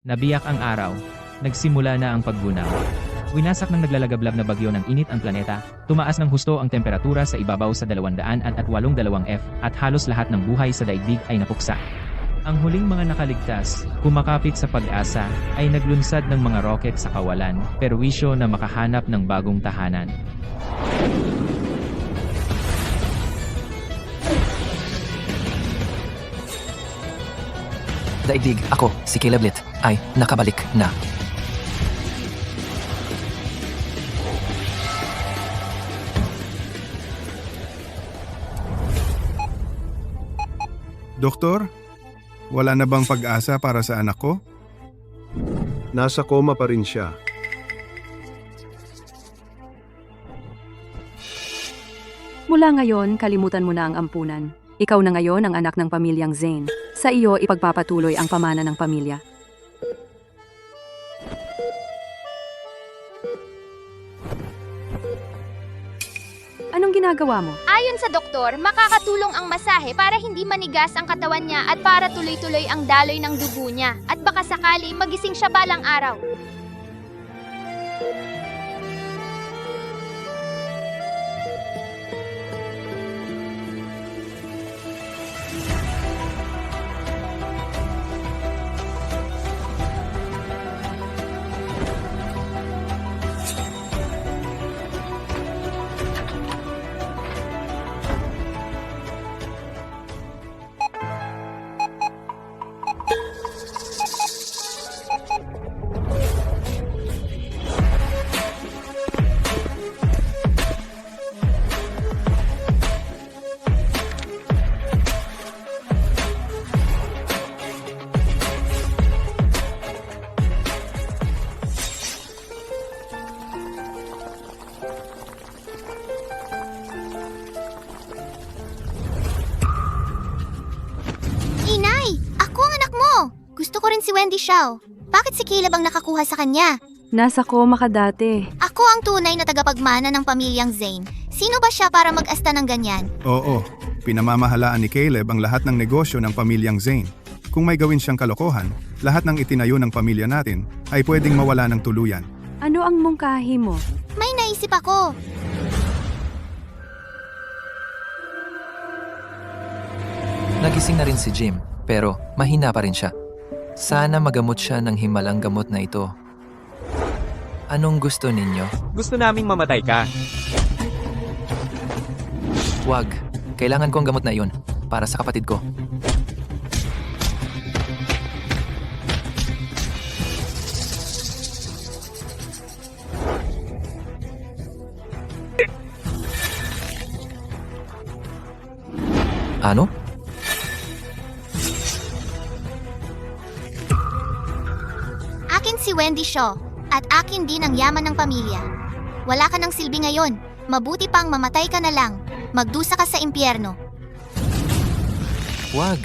Nabiyak ang araw. Nagsimula na ang paggunaw. Winasak ng naglalagablab na bagyo ng init ang planeta, tumaas ng husto ang temperatura sa ibabaw sa 282 F, at halos lahat ng buhay sa daigdig ay napuksa. Ang huling mga nakaligtas, kumakapit sa pag-asa, ay naglunsad ng mga roket sa kawalan, perwisyo na makahanap ng bagong tahanan. Daigdig, ako, si Caleb Litt, ay nakabalik na. Doktor, wala na bang pag-asa para sa anak ko? Nasa koma pa rin siya. Mula ngayon, kalimutan mo na ang ampunan. Ikaw na ngayon ang anak ng pamilyang Zane. Sa iyo ipagpapatuloy ang pamana ng pamilya. Anong ginagawa mo? Ayon sa doktor, makakatulong ang masahe para hindi manigas ang katawan niya at para tuloy-tuloy ang daloy ng dugo niya. At baka sakali magising siya balang araw. Inay! Ako ang anak mo! Gusto ko rin si Wendy Xiao. Bakit si Caleb ang nakakuha sa kanya? Nasa koma ka dati. Ako ang tunay na tagapagmana ng pamilyang Zane. Sino ba siya para mag-asta ng ganyan? Oo, pinamamahalaan ni Caleb ang lahat ng negosyo ng pamilyang Zane. Kung may gawin siyang kalokohan, lahat ng itinayo ng pamilya natin ay pwedeng mawala ng tuluyan. Ano ang mungkahi mo? May naisip ako. Nagising na rin si Jim, pero mahina pa rin siya. Sana magamot siya ng himalang gamot na ito. Anong gusto ninyo? Gusto naming mamatay ka. Wag. Kailangan ko ang gamot na iyon para sa kapatid ko. Ano? Akin si Wendy Shaw, at akin din ang yaman ng pamilya. Wala ka ng silbi ngayon. Mabuti pang mamatay ka na lang. Magdusa ka sa impyerno. Wag.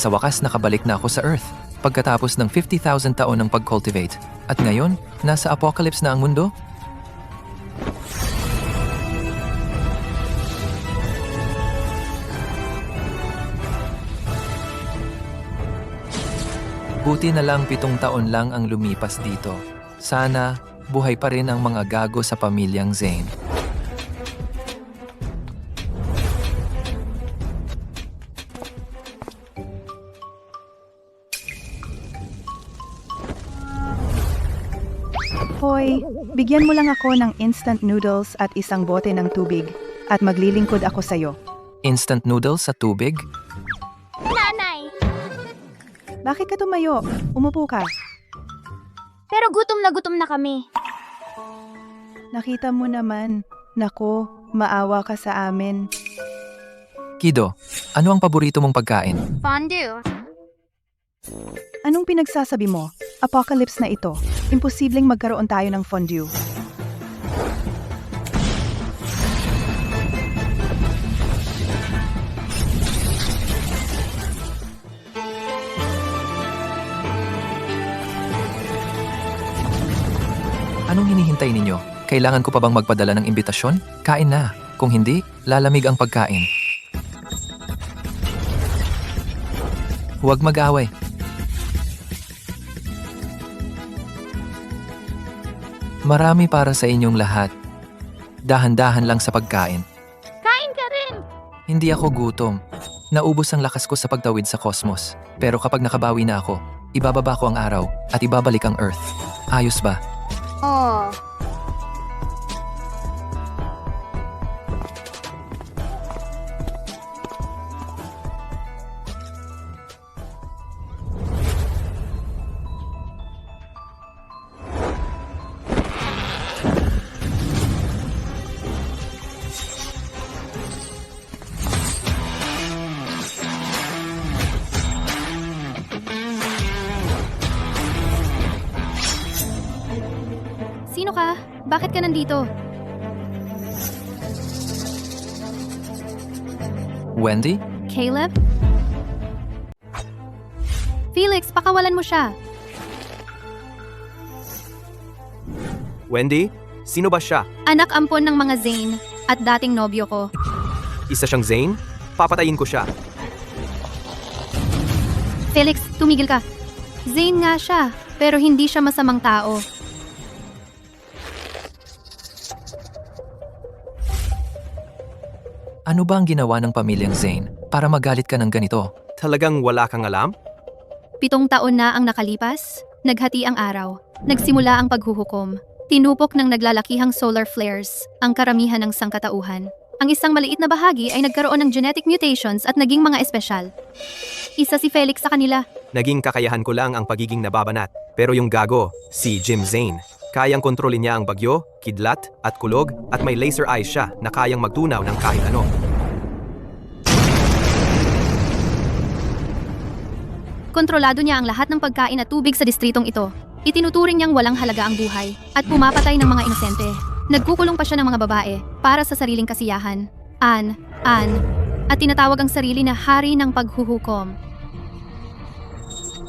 Sa wakas nakabalik na ako sa Earth pagkatapos ng 50,000 taon ng pag-cultivate. At ngayon, nasa apocalypse na ang mundo? Buti na lang 7 taon lang ang lumipas dito. Sana, buhay pa rin ang mga gago sa pamilyang Zane. Hoy, bigyan mo lang ako ng instant noodles at isang bote ng tubig at maglilingkod ako sa'yo. Instant noodles sa tubig? Nanay! Bakit ka tumayo? Umupo ka. Pero gutom na kami. Nakita mo naman. Nako, maawa ka sa amin. Kido, ano ang paborito mong pagkain? Fondue. Anong pinagsasabi mo? Apocalypse na ito. Imposibleng magkaroon tayo ng fondue. Anong hinihintay ninyo? Kailangan ko pa bang magpadala ng imbitasyon? Kain na. Kung hindi, lalamig ang pagkain. Huwag mag-away. Marami para sa inyong lahat. Dahan-dahan lang sa pagkain. Kain ka rin. Hindi ako gutom. Naubos ang lakas ko sa pagtawid sa kosmos. Pero kapag nakabawi na ako, ibababa ko ang araw at ibabalik ang Earth. Ayos ba? Oh. Sino ka? Bakit ka nandito? Wendy? Caleb? Felix, pakawalan mo siya. Wendy? Sino ba siya? Anak ampon ng mga Zane at dating nobyo ko. Isa siyang Zane? Papatayin ko siya. Felix, tumigil ka. Zane nga siya, pero hindi siya masamang tao. Ano ba ang ginawa ng pamilyang Zane para magalit ka ng ganito? Talagang wala kang alam? 7 taon na ang nakalipas, naghati ang araw, nagsimula ang paghuhukom. Tinupok ng naglalakihang solar flares ang karamihan ng sangkatauhan. Ang isang maliit na bahagi ay nagkaroon ng genetic mutations at naging mga espesyal. Isa si Felix sa kanila. Naging kakayahan ko lang ang pagiging nababanat. Pero yung gago, si Jim Zane, kayang kontrolin niya ang bagyo, kidlat, at kulog, at may laser eyes siya na kayang magtunaw ng kahit ano. Kontrolado niya ang lahat ng pagkain at tubig sa distritong ito. Itinuturing niyang walang halaga ang buhay at pumapatay ng mga inosente. Nagkukulong pa siya ng mga babae para sa sariling kasiyahan. Ann, at tinatawag ang sarili na hari ng paghuhukom.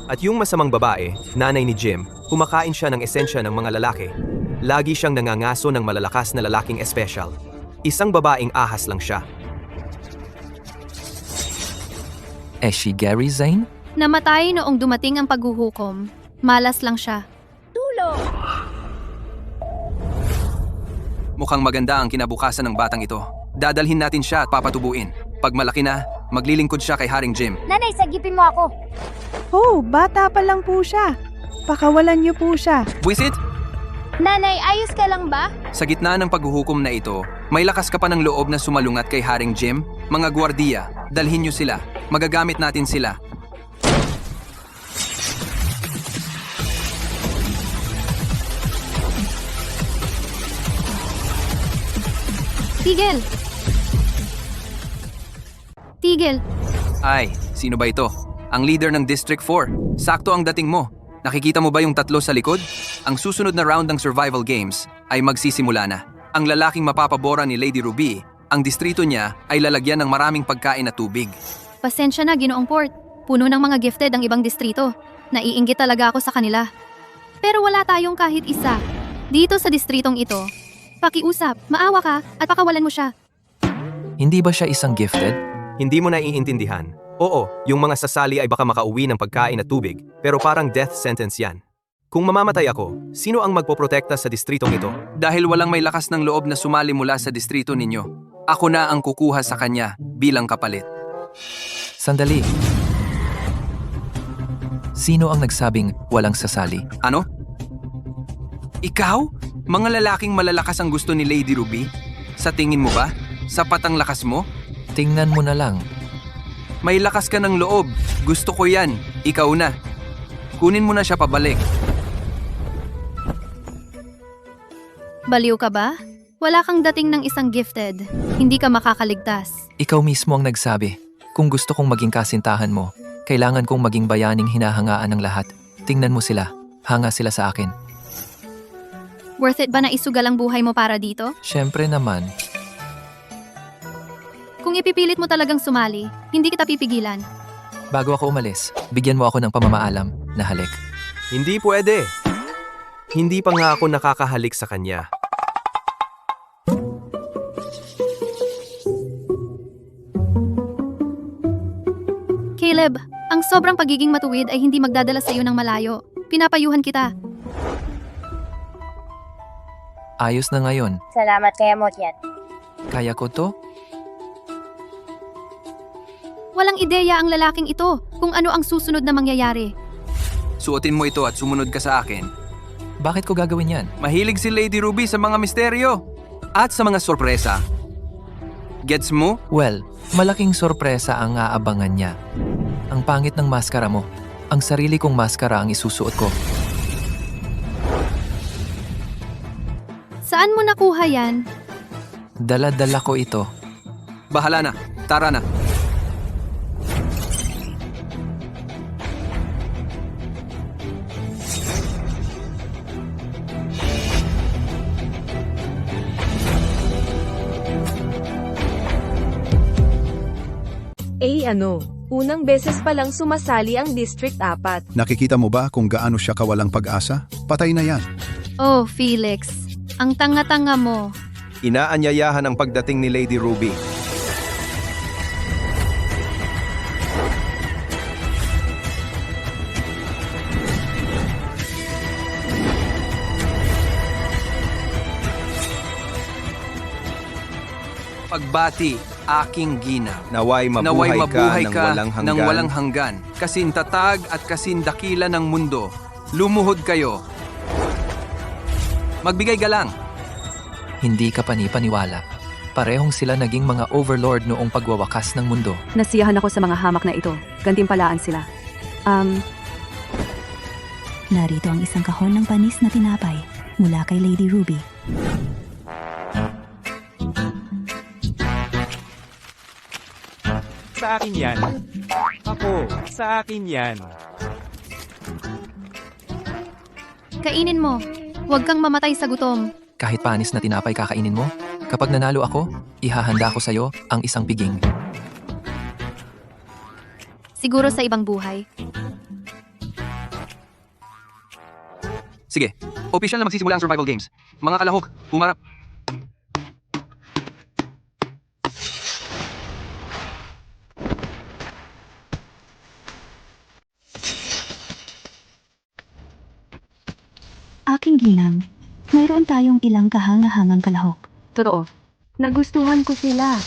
At yung masamang babae, nanay ni Jim, kumakain siya ng esensya ng mga lalaki. Lagi siyang nangangaso ng malalakas na lalaking espesyal. Isang babaeng ahas lang siya. Si Gary Zane? Namatay noong dumating ang paghuhukom. Malas lang siya. Mukhang maganda ang kinabukasan ng batang ito. Dadalhin natin siya at papatubuin. Pag malaki na, maglilingkod siya kay Haring Jim. Nanay, sagipin mo ako. Oh, bata pa lang po siya. Pakawalan niyo po siya. Buisit! Nanay, ayos ka lang ba? Sa gitna ng paghuhukom na ito, may lakas ka pa ng loob na sumalungat kay Haring Jim? Mga gwardiya, dalhin niyo sila. Magagamit natin sila. Tigil! Tigil! Ay, sino ba ito? Ang leader ng District 4. Sakto ang dating mo. Nakikita mo ba yung tatlo sa likod? Ang susunod na round ng survival games ay magsisimula na. Ang lalaking mapapabora ni Lady Ruby, ang distrito niya ay lalagyan ng maraming pagkain at tubig. Pasensya na, Ginoong Port. Puno ng mga gifted ang ibang distrito. Naiinggit talaga ako sa kanila. Pero wala tayong kahit isa. Dito sa distritong ito, pakiusap, maawa ka at pakawalan mo siya. Hindi ba siya isang gifted? Hindi mo naiintindihan. Oo, yung mga sasali ay baka makauwi ng pagkain at tubig, pero parang death sentence yan. Kung mamamatay ako, sino ang magpoprotekta sa distritong ito? Dahil walang may lakas ng loob na sumali mula sa distrito ninyo, ako na ang kukuha sa kanya bilang kapalit. Sandali. Sino ang nagsabing walang sasali? Ano? Ikaw? Mga lalaking malalakas ang gusto ni Lady Ruby? Sa tingin mo ba? Sapat ang lakas mo? Tingnan mo na lang. May lakas ka ng loob. Gusto ko yan. Ikaw na. Kunin mo na siya pabalik. Baliw ka ba? Wala kang dating ng isang gifted. Hindi ka makakaligtas. Ikaw mismo ang nagsabi. Kung gusto kong maging kasintahan mo, kailangan kong maging bayaning hinahangaan ng lahat. Tingnan mo sila. Hanga sila sa akin. Worth it ba na isugal ang buhay mo para dito? Siyempre naman. Kung ipipilit mo talagang sumali, hindi kita pipigilan. Bago ako umalis, bigyan mo ako ng pamamaalam na halik. Hindi pwede. Hindi pa nga ako nakakahalik sa kanya. Caleb, ang sobrang pagiging matuwid ay hindi magdadala sa iyo ng malayo. Pinapayuhan kita. Ayos na ngayon. Salamat kay Amotyan. Kaya ko to? Walang ideya ang lalaking ito kung ano ang susunod na mangyayari. Suotin mo ito at sumunod ka sa akin. Bakit ko gagawin yan? Mahilig si Lady Ruby sa mga misteryo at sa mga sorpresa. Gets mo? Well, malaking sorpresa ang aabangan niya. Ang pangit ng maskara mo. Ang sarili kong maskara ang isusuot ko. Saan mo nakuha yan? Dala-dala ko ito. Bahala na. Tara na. Unang beses pa lang sumasali ang District 4. Nakikita mo ba kung gaano siya kawalang pag-asa? Patay na yan. Oh, Felix. Ang tanga-tanga mo. Inaanyayahan ang pagdating ni Lady Ruby. Pagbati, aking gina. Naway mabuhay ka ng walang hanggan. Kasin tatag at kasin dakila ng mundo. Lumuhod kayo. Magbigay galang. Hindi ka panipaniwala. Parehong sila naging mga overlord noong pagwawakas ng mundo. Nasiyahan ako sa mga hamak na ito. Gantimpalaan sila. Narito ang isang kahon ng panis na tinapay mula kay Lady Ruby. Sa akin yan. Ako, sa akin yan. Kainin mo. Huwag kang mamatay sa gutom. Kahit panis na tinapay kakainin mo, kapag nanalo ako, ihahanda ko sa'yo ang isang piging. Siguro sa ibang buhay. Sige, opisyal na magsisimula ang survival games. Mga kalahok, humarap. Aking ginang, mayroon tayong ilang kahangahangang kalahok. Totoo. Nagustuhan ko sila.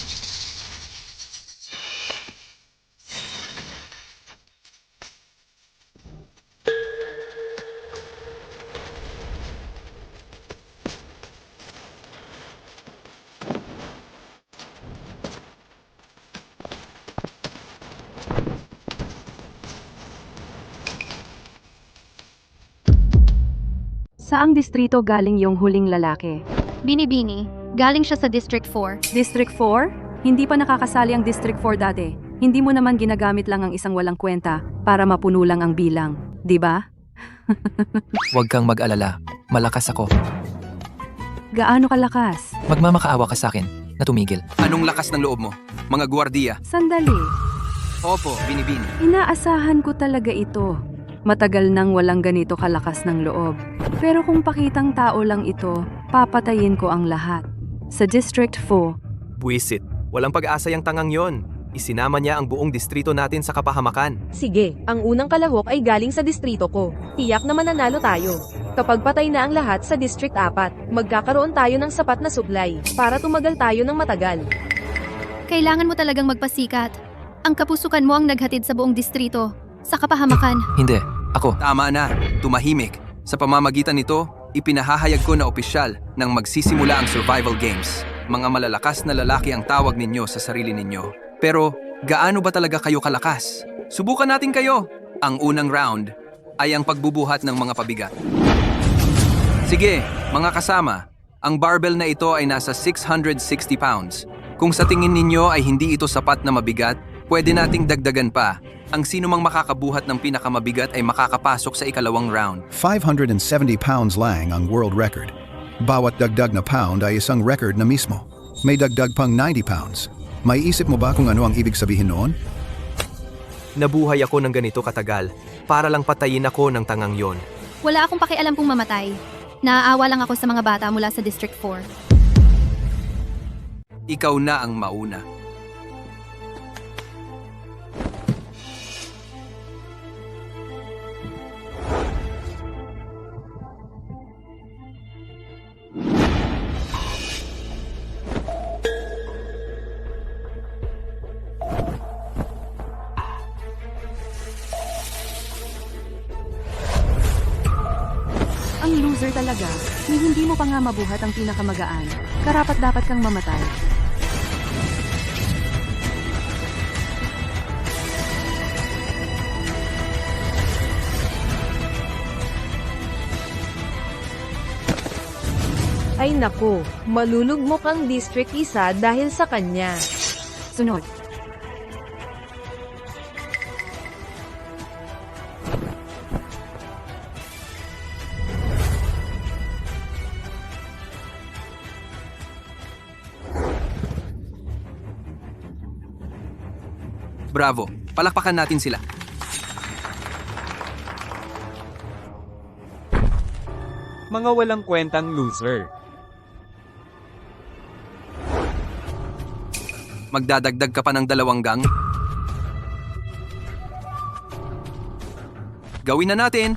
Saang distrito galing yung huling lalaki? Bini-bini. Galing siya sa District 4. District 4? Hindi pa nakakasali ang District 4 dati. Hindi mo naman ginagamit lang ang isang walang kwenta para mapuno lang ang bilang. Di ba? Huwag kang mag-alala. Malakas ako. Gaano kalakas? Magmamakaawa ka sa akin na tumigil. Anong lakas ng loob mo? Mga gwardiya. Sandali. Opo, binibini. Inaasahan ko talaga ito. Matagal nang walang ganito kalakas ng loob. Pero kung pakitang tao lang ito, papatayin ko ang lahat. Sa District 4, Buisit. Walang pag-asa yung tangang yon. Isinama niya ang buong distrito natin sa kapahamakan. Sige, ang unang kalahok ay galing sa distrito ko. Tiyak na mananalo tayo. Kapag patay na ang lahat sa District 4, magkakaroon tayo ng sapat na supply para tumagal tayo ng matagal. Kailangan mo talagang magpasikat. Ang kapusukan mo ang naghatid sa buong distrito. Sa kapahamakan. Hindi. Ako. Tama na. Tumahimik. Sa pamamagitan nito, ipinahahayag ko na opisyal nang magsisimula ang survival games. Mga malalakas na lalaki ang tawag ninyo sa sarili ninyo. Pero, gaano ba talaga kayo kalakas? Subukan natin kayo. Ang unang round ay ang pagbubuhat ng mga pabigat. Sige, mga kasama. Ang barbell na ito ay nasa 660 pounds. Kung sa tingin ninyo ay hindi ito sapat na mabigat, pwede nating dagdagan pa. Ang sino mang makakabuhat ng pinakamabigat ay makakapasok sa ikalawang round. 570 pounds lang ang world record. Bawat dagdag na pound ay isang record na mismo. May dagdag pang 90 pounds. May isip mo ba kung ano ang ibig sabihin noon? Nabuhay ako ng ganito katagal para lang patayin ako ng tangang yon. Wala akong pakialam kung mamatay. Naaawa lang ako sa mga bata mula sa District 4. Ikaw na ang mauna. Ang loser talaga, ni hindi mo pa nga mabuhat ang pinakamagaan. Karapat dapat kang mamatay. Ay nako, malulugmok ang District 1 dahil sa kanya. Sunod. Bravo, palakpakan natin sila. Mga walang kwentang loser. Magdadagdag ka pa ng 2 gang? Gawin na natin!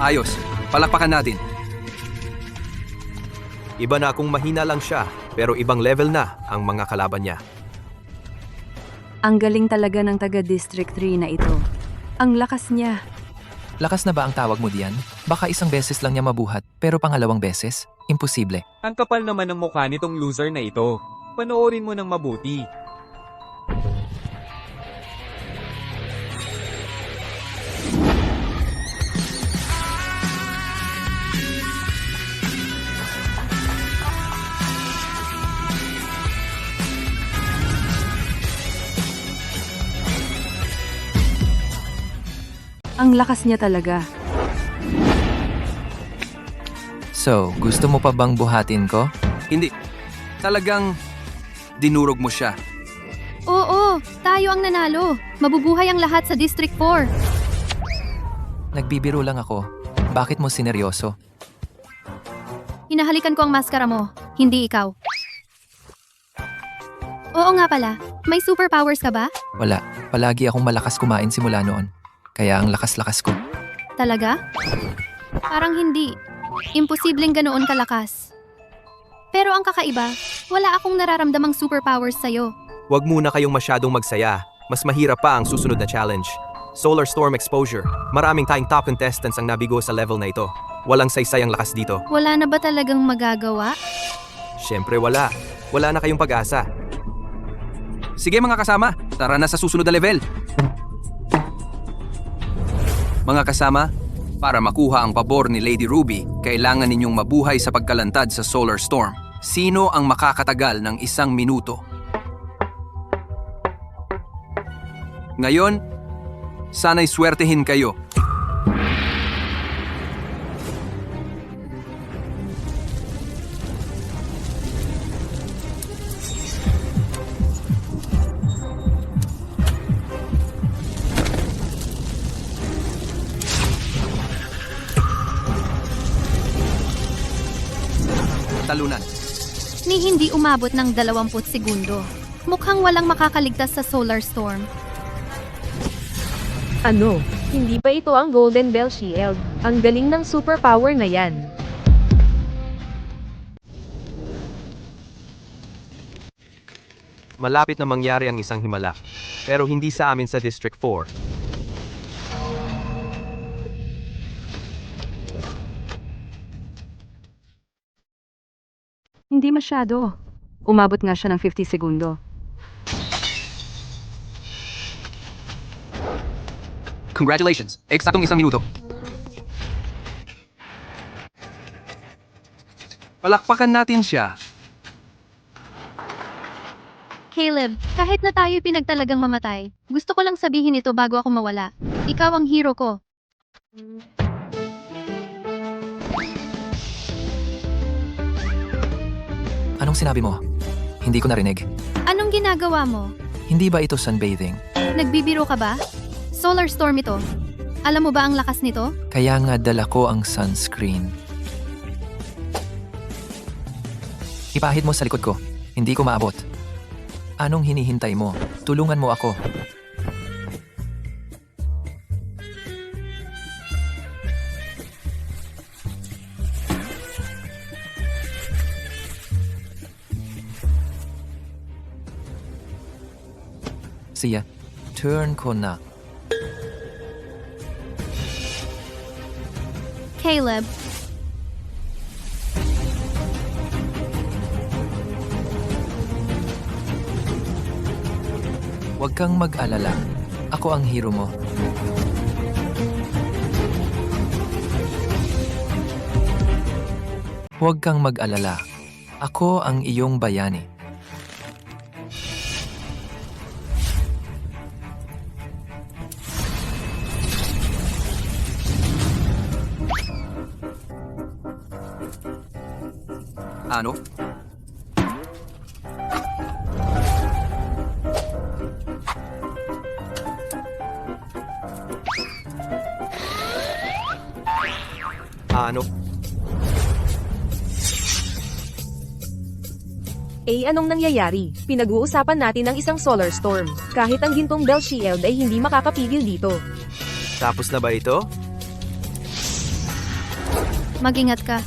Ayos, palakpakan natin. Iba na kung mahina lang siya, pero ibang level na ang mga kalaban niya. Ang galing talaga ng taga District 3 na ito. Ang lakas niya. Lakas na ba ang tawag mo diyan? Baka isang beses lang niya mabuhat, pero pangalawang beses? Imposible. Ang kapal naman ng mukha nitong loser na ito. Panoorin mo ng mabuti. Ang lakas niya talaga. So, gusto mo pa bang buhatin ko? Hindi. Talagang dinurog mo siya. Oo, tayo ang nanalo. Mabubuhay ang lahat sa District 4. Nagbibiro lang ako. Bakit mo sineryoso? Hinahalikan ko ang maskara mo, hindi ikaw. Oo nga pala, may superpowers ka ba? Wala. Palagi akong malakas kumain simula noon. Kaya ang lakas-lakas ko. Talaga? Parang hindi. Imposibleng ganoon kalakas. Pero ang kakaiba, wala akong nararamdamang superpowers sa'yo. Huwag muna kayong masyadong magsaya. Mas mahirap pa ang susunod na challenge. Solar Storm Exposure. Maraming tayong top contestants ang nabigo sa level na ito. Walang saysay ang lakas dito. Wala na ba talagang magagawa? Siyempre wala. Wala na kayong pag-asa. Sige mga kasama, tara na sa susunod na level. Mga kasama, para makuha ang pabor ni Lady Ruby, kailangan ninyong mabuhay sa pagkalantad sa Solar Storm. Sino ang makakatagal ng 1 minuto? Ngayon, sana'y swertehin kayo. Talunan. Ni hindi umabot ng 20 segundo. Mukhang walang makakaligtas sa Solar Storm. Ano? Hindi pa ito ang Golden Bell Shield. Ang galing ng superpower na yan. Malapit na mangyari ang isang himala. Pero hindi sa amin sa District 4. Hindi masyado. Umabot nga siya ng 50 segundo. Congratulations! Eksaktong 1 minuto. Palakpakan natin siya. Caleb, kahit na tayo pinagtalagang mamatay, gusto ko lang sabihin ito bago ako mawala. Ikaw ang hero ko. Anong sinabi mo? Hindi ko narinig. Anong ginagawa mo? Hindi ba ito sunbathing? Nagbibiro ka ba? Solar storm ito. Alam mo ba ang lakas nito? Kaya nga dala ko ang sunscreen. Ipahid mo sa likod ko. Hindi ko maabot. Anong hinihintay mo? Tulungan mo ako. Siya, turn ko na. Caleb, Huwag kang mag-alala. Ako ang hero mo. Huwag kang mag-alala. Ako ang iyong bayani. Ano? Ano? Anong nangyayari? Pinag-uusapan natin ang isang solar storm. Kahit ang gintong bell shield ay hindi makakapigil dito. Tapos na ba ito? mag-ingat ka.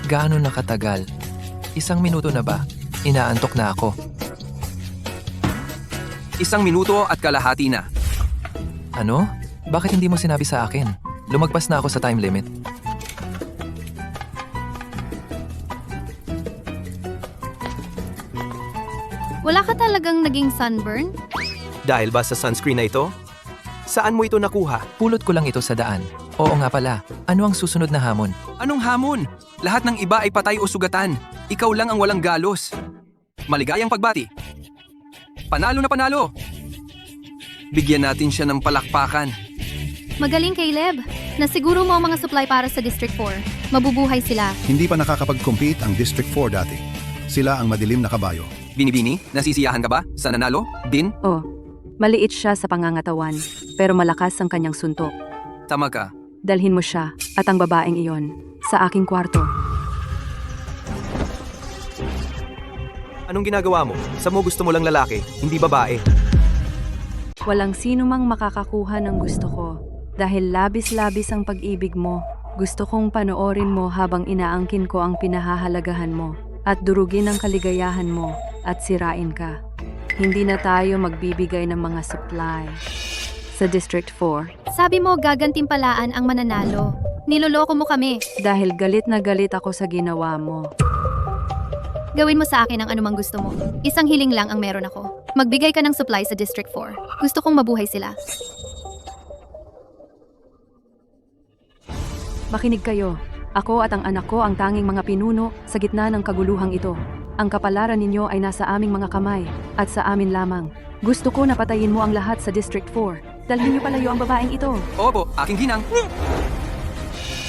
Gaano nakatagal? 1 minuto na ba? Inaantok na ako. 1 minuto at kalahati na. Ano? Bakit hindi mo sinabi sa akin? Lumagpas na ako sa time limit. Wala ka talagang naging sunburn? Dahil ba sa sunscreen na ito? Saan mo ito nakuha? Pulot ko lang ito sa daan. Oo nga pala. Ano ang susunod na hamon? Anong hamon? Lahat ng iba ay patay o sugatan. Ikaw lang ang walang galos. Maligayang pagbati. Panalo na panalo. Bigyan natin siya ng palakpakan. Magaling, Caleb. Nasiguro mo ang mga supply para sa District 4. Mabubuhay sila. Hindi pa nakakapag-compete ang District 4 dati. Sila ang madilim na kabayo. Binibini, nasisiyahan ka ba sa nanalo? Din? Oh, maliit siya sa pangangatawan, pero malakas ang kanyang suntok. Tama ka. Dalhin mo siya at ang babaeng iyon sa aking kwarto. Anong ginagawa mo? Sa mo gusto mo lang lalaki, hindi babae. Walang sino mang makakakuha ng gusto ko. Dahil labis-labis ang pag-ibig mo, gusto kong panoorin mo habang inaangkin ko ang pinahahalagahan mo at durugin ang kaligayahan mo at sirain ka. Hindi na tayo magbibigay ng mga supply. Sa District 4, Sabi mo gagantimpalaan ang mananalo. Niloloko mo kami. dahil galit na galit ako sa ginawa mo. Gawin mo sa akin ang anumang gusto mo. Isang hiling lang ang meron ako. Magbigay ka ng supply sa District 4. Gusto kong mabuhay sila. Makinig kayo. Ako at ang anak ko ang tanging mga pinuno sa gitna ng kaguluhang ito. Ang kapalaran ninyo ay nasa aming mga kamay at sa amin lamang. Gusto ko na patayin mo ang lahat sa District 4. Dalhin niyo palayo ang babaeng ito. Opo, aking ginang.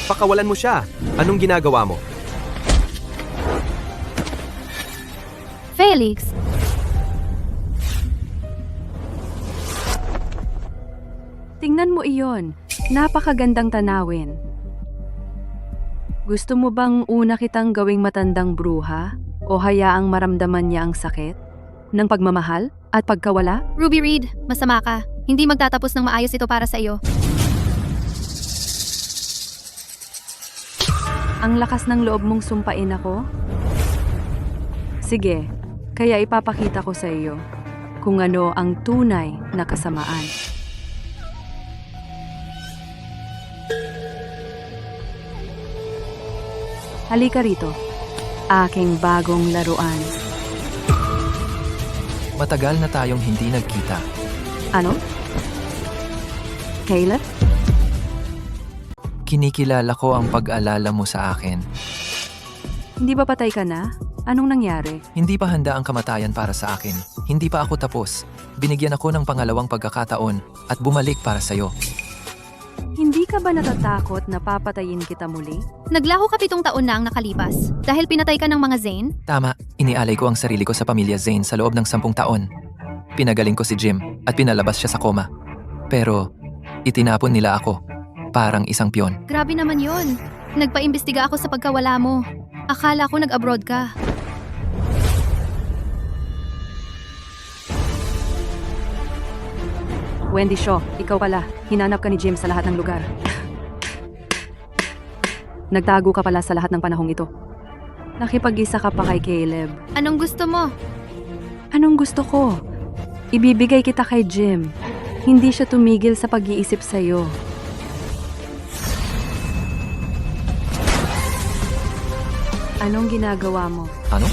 Pakawalan mo siya. Anong ginagawa mo? Felix, Tingnan mo iyon. Napakagandang tanawin. Gusto mo bang una kitang gawing matandang bruha o hayaang maramdaman niya ang sakit ng pagmamahal at pagkawala? Ruby Reed, masama ka. Hindi magtatapos ng maayos ito para sa iyo. Ang lakas ng loob mong sumpain ako? Sige, kaya ipapakita ko sa iyo kung ano ang tunay na kasamaan. Halika rito. Aking bagong laruan. Matagal na tayong hindi nagkita. Ano? Caleb? Kinikilala ko ang pag-alala mo sa akin. Hindi ba patay ka na? Anong nangyari? Hindi pa handa ang kamatayan para sa akin. Hindi pa ako tapos. Binigyan ako ng pangalawang pagkakataon at bumalik para sa'yo. Hindi ka ba natatakot na papatayin kita muli? Naglaho ka 7 taon na ang nakalipas dahil pinatay ka ng mga Zane? Tama, inialay ko ang sarili ko sa pamilya Zane sa loob ng 10 taon. Pinagaling ko si Jim at pinalabas siya sa koma. Pero, itinapon nila ako. Parang isang piyon. Grabe naman yon. Nagpaimbestiga ako sa pagkawala mo. Akala ko nag-abroad ka. Wendy Shaw, ikaw pala. Hinanap ka ni Jim sa lahat ng lugar. Nagtago ka pala sa lahat ng panahong ito. Nakipag-isa ka pa kay Caleb. Anong gusto mo? Anong gusto ko? Ibibigay kita kay Jim. Hindi siya tumigil sa pag-iisip sa'yo. Anong ginagawa mo? Ano?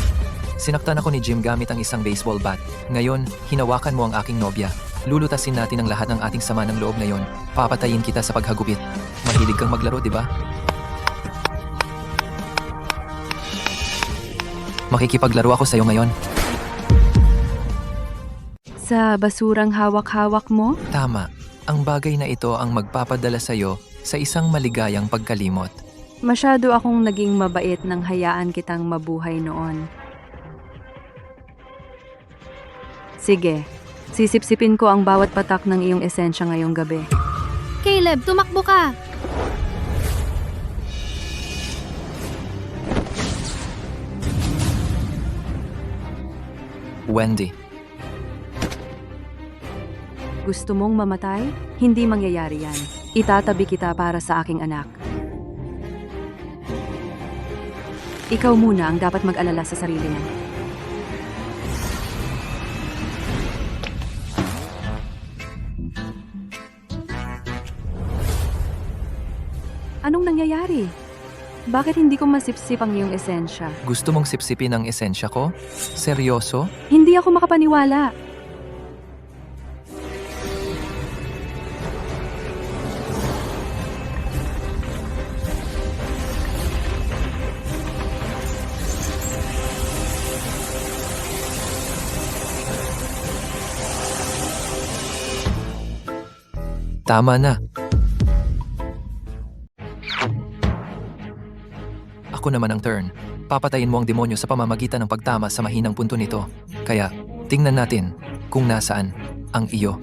Sinaktan ako ni Jim gamit ang isang baseball bat. Ngayon, hinawakan mo ang aking nobya. Lulutasin natin ang lahat ng ating sama ng loob ngayon. Papatayin kita sa paghagupit. Mahilig kang maglaro, di ba? Makikipaglaro ako sa'yo ngayon. Sa basurang hawak-hawak mo? Tama. Ang bagay na ito ang magpapadala sa'yo sa isang maligayang pagkalimot. Masyado akong naging mabait nang hayaan kitang mabuhay noon. Sige, sisipsipin ko ang bawat patak ng iyong esensya ngayong gabi. Caleb, tumakbo ka! Wendy, Gusto mong mamatay? Hindi mangyayari yan. Itatabi kita para sa aking anak. Ikaw muna ang dapat mag-alala sa sarili mo. Anong nangyayari? Bakit hindi ko masipsip ang iyong esensya? gusto mong sipsipin ang esensya ko? Seryoso? Hindi ako makapaniwala. Tama na. Ako naman ang turn. Papatayin mo ang demonyo sa pamamagitan ng pagtama sa mahinang punto nito. Kaya, tingnan natin kung nasaan ang iyo.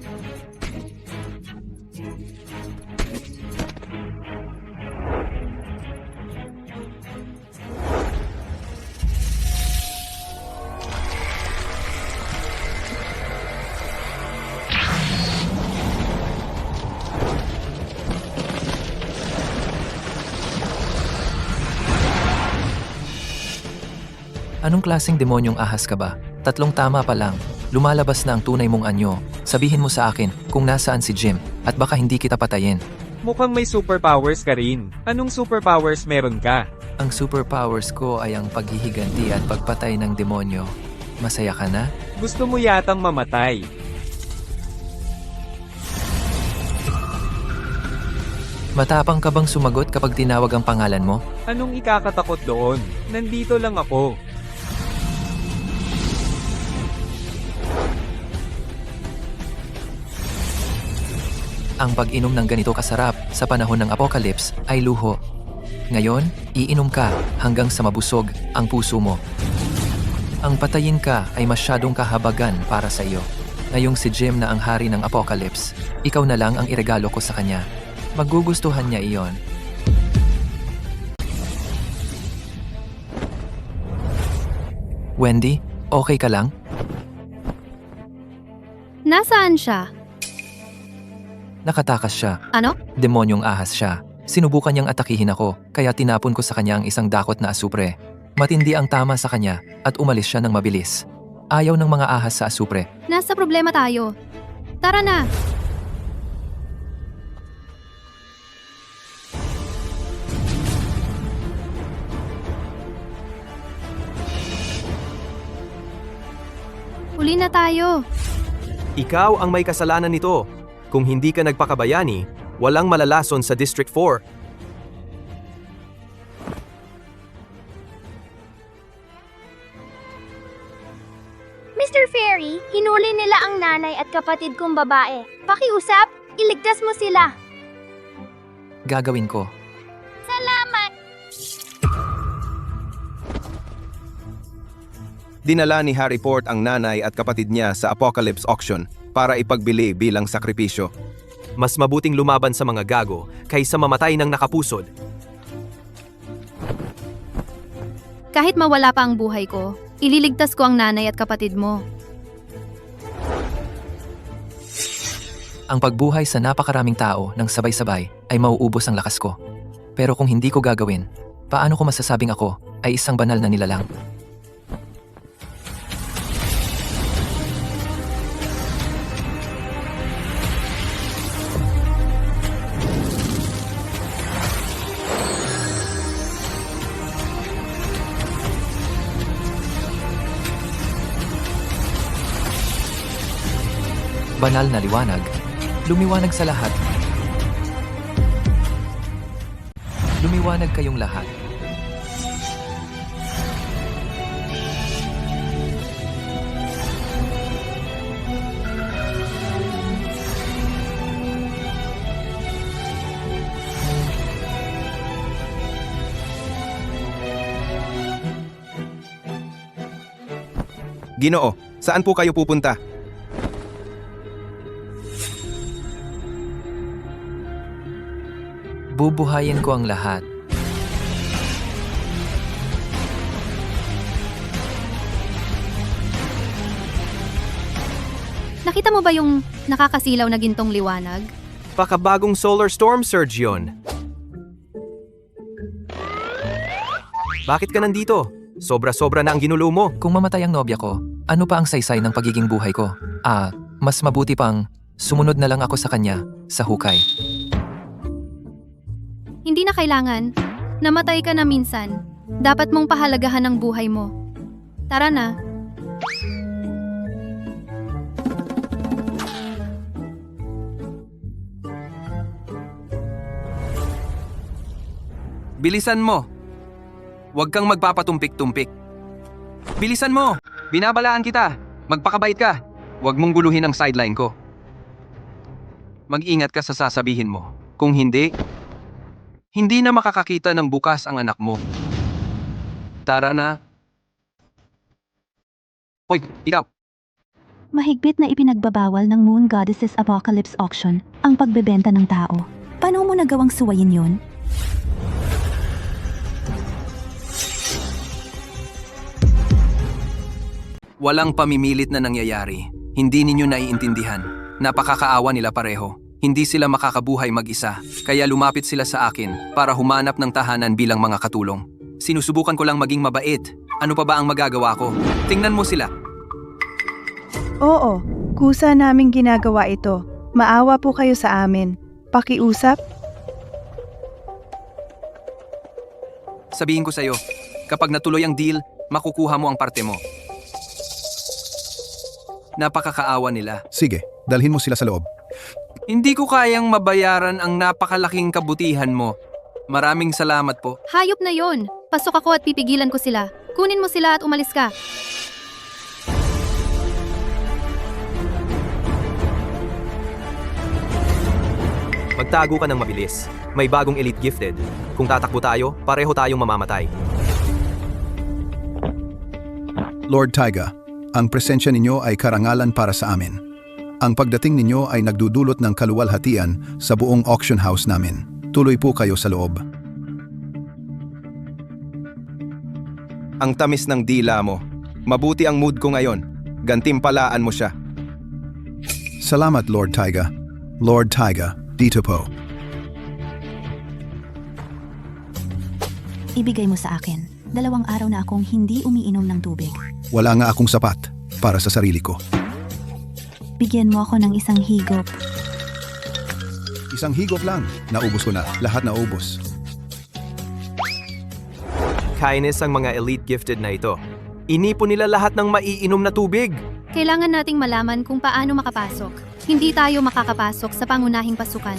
Anong klaseng demonyong ahas ka ba? 3 tama pa lang. Lumalabas na ang tunay mong anyo. Sabihin mo sa akin kung nasaan si Jim at baka hindi kita patayin. Mukhang may superpowers ka rin. Anong superpowers meron ka? Ang superpowers ko ay ang paghihiganti at pagpatay ng demonyo. Masaya ka na? Gusto mo yatang mamatay. Matapang ka bang sumagot kapag tinawag ang pangalan mo? Anong ikakatakot doon? Nandito lang ako. Ang pag-inom ng ganito kasarap sa panahon ng apocalypse ay luho. Ngayon, iinom ka hanggang sa mabusog ang puso mo. Ang patayin ka ay masyadong kahabagan para sa iyo. Ngayong si Jim na ang hari ng apocalypse, ikaw na lang ang iregalo ko sa kanya. Magugustuhan niya iyon. Wendy, okay ka lang? Nasaan siya? Nakatakas siya. Ano? Demonyong ahas siya. Sinubukan niyang atakihin ako, kaya tinapon ko sa kanya ang isang dakot na asupre. Matindi ang tama sa kanya at umalis siya ng mabilis. Ayaw ng mga ahas sa asupre. Nasa problema tayo. Tara na! Huli na tayo. Ikaw ang may kasalanan nito. Kung hindi ka nagpakabayani, walang malalason sa District 4. Mr. Fairy, hinuli nila ang nanay at kapatid kong babae. Pakiusap, iligtas mo sila. Gagawin ko. Salamat! Dinala ni Harry Port ang nanay at kapatid niya sa Apocalypse Auction para ipagbili bilang sakripisyo. Mas mabuting lumaban sa mga gago kaysa mamatay ng nakapusod. Kahit mawala pa ang buhay ko, ililigtas ko ang nanay at kapatid mo. Ang pagbuhay sa napakaraming tao ng sabay-sabay ay mauubos ang lakas ko. Pero kung hindi ko gagawin, paano ko masasabing ako ay isang banal na nilalang? Banal na liwanag, lumiwanag sa lahat. Lumiwanag kayong lahat. Ginoo, saan po kayo pupunta? Bubuhayin ko ang lahat. Nakita mo ba yung nakakasilaw na gintong liwanag? Pakabagong solar storm surge yun. Bakit ka nandito? Sobra-sobra na ang ginulo mo. Kung mamatay ang nobya ko, ano pa ang saysay ng pagiging buhay ko? Mas mabuti pang sumunod na lang ako sa kanya sa hukay. Hindi na kailangan. Namatay ka na minsan. Dapat mong pahalagahan ang buhay mo. Tara na. Bilisan mo. Huwag kang magpapatumpik-tumpik. Bilisan mo! Binabalaan kita. Magpakabait ka. Huwag mong guluhin ang sideline ko. Mag-ingat ka sa sasabihin mo. Kung hindi na makakakita ng bukas ang anak mo. Tara na. Hoy, ikaw! Mahigpit na ipinagbabawal ng Moon Goddesses Apocalypse Auction ang pagbebenta ng tao. Paano mo nagawang suwayin yon? Walang pamimilit na nangyayari. Hindi ninyo naiintindihan. Napakakaawa nila pareho. Hindi sila makakabuhay mag-isa. Kaya lumapit sila sa akin para humanap ng tahanan bilang mga katulong. Sinusubukan ko lang maging mabait. Ano pa ba ang magagawa ko? Tingnan mo sila. Oo, kusa naming ginagawa ito. Maawa po kayo sa amin. Pakiusap? Sabihin ko sa'yo, kapag natuloy ang deal, makukuha mo ang parte mo. Napakakaawa nila. Sige, dalhin mo sila sa loob. Hindi ko kayang mabayaran ang napakalaking kabutihan mo. Maraming salamat po. Hayop na yon. Pasok ako at pipigilan ko sila. Kunin mo sila at umalis ka. Magtago ka ng mabilis. May bagong elite gifted. Kung tatakbo tayo, pareho tayong mamamatay. Lord Taiga, ang presensya ninyo ay karangalan para sa amin. Ang pagdating ninyo ay nagdudulot ng kaluwalhatian sa buong auction house namin. Tuloy po kayo sa loob. Ang tamis ng dila mo. Mabuti ang mood ko ngayon. Gantimpalaan mo siya. Salamat, Lord Taiga. Lord Taiga, dito po. Ibigay mo sa akin. 2 araw na akong hindi umiinom ng tubig. Wala nga akong sapat para sa sarili ko. Bigyan mo ako ng isang higop. Isang higop lang. Naubos ko na. Lahat naubos. Kainis ang mga elite gifted na ito. Inipon nila lahat ng maiinom na tubig. Kailangan nating malaman kung paano makapasok. Hindi tayo makakapasok sa pangunahing pasukan.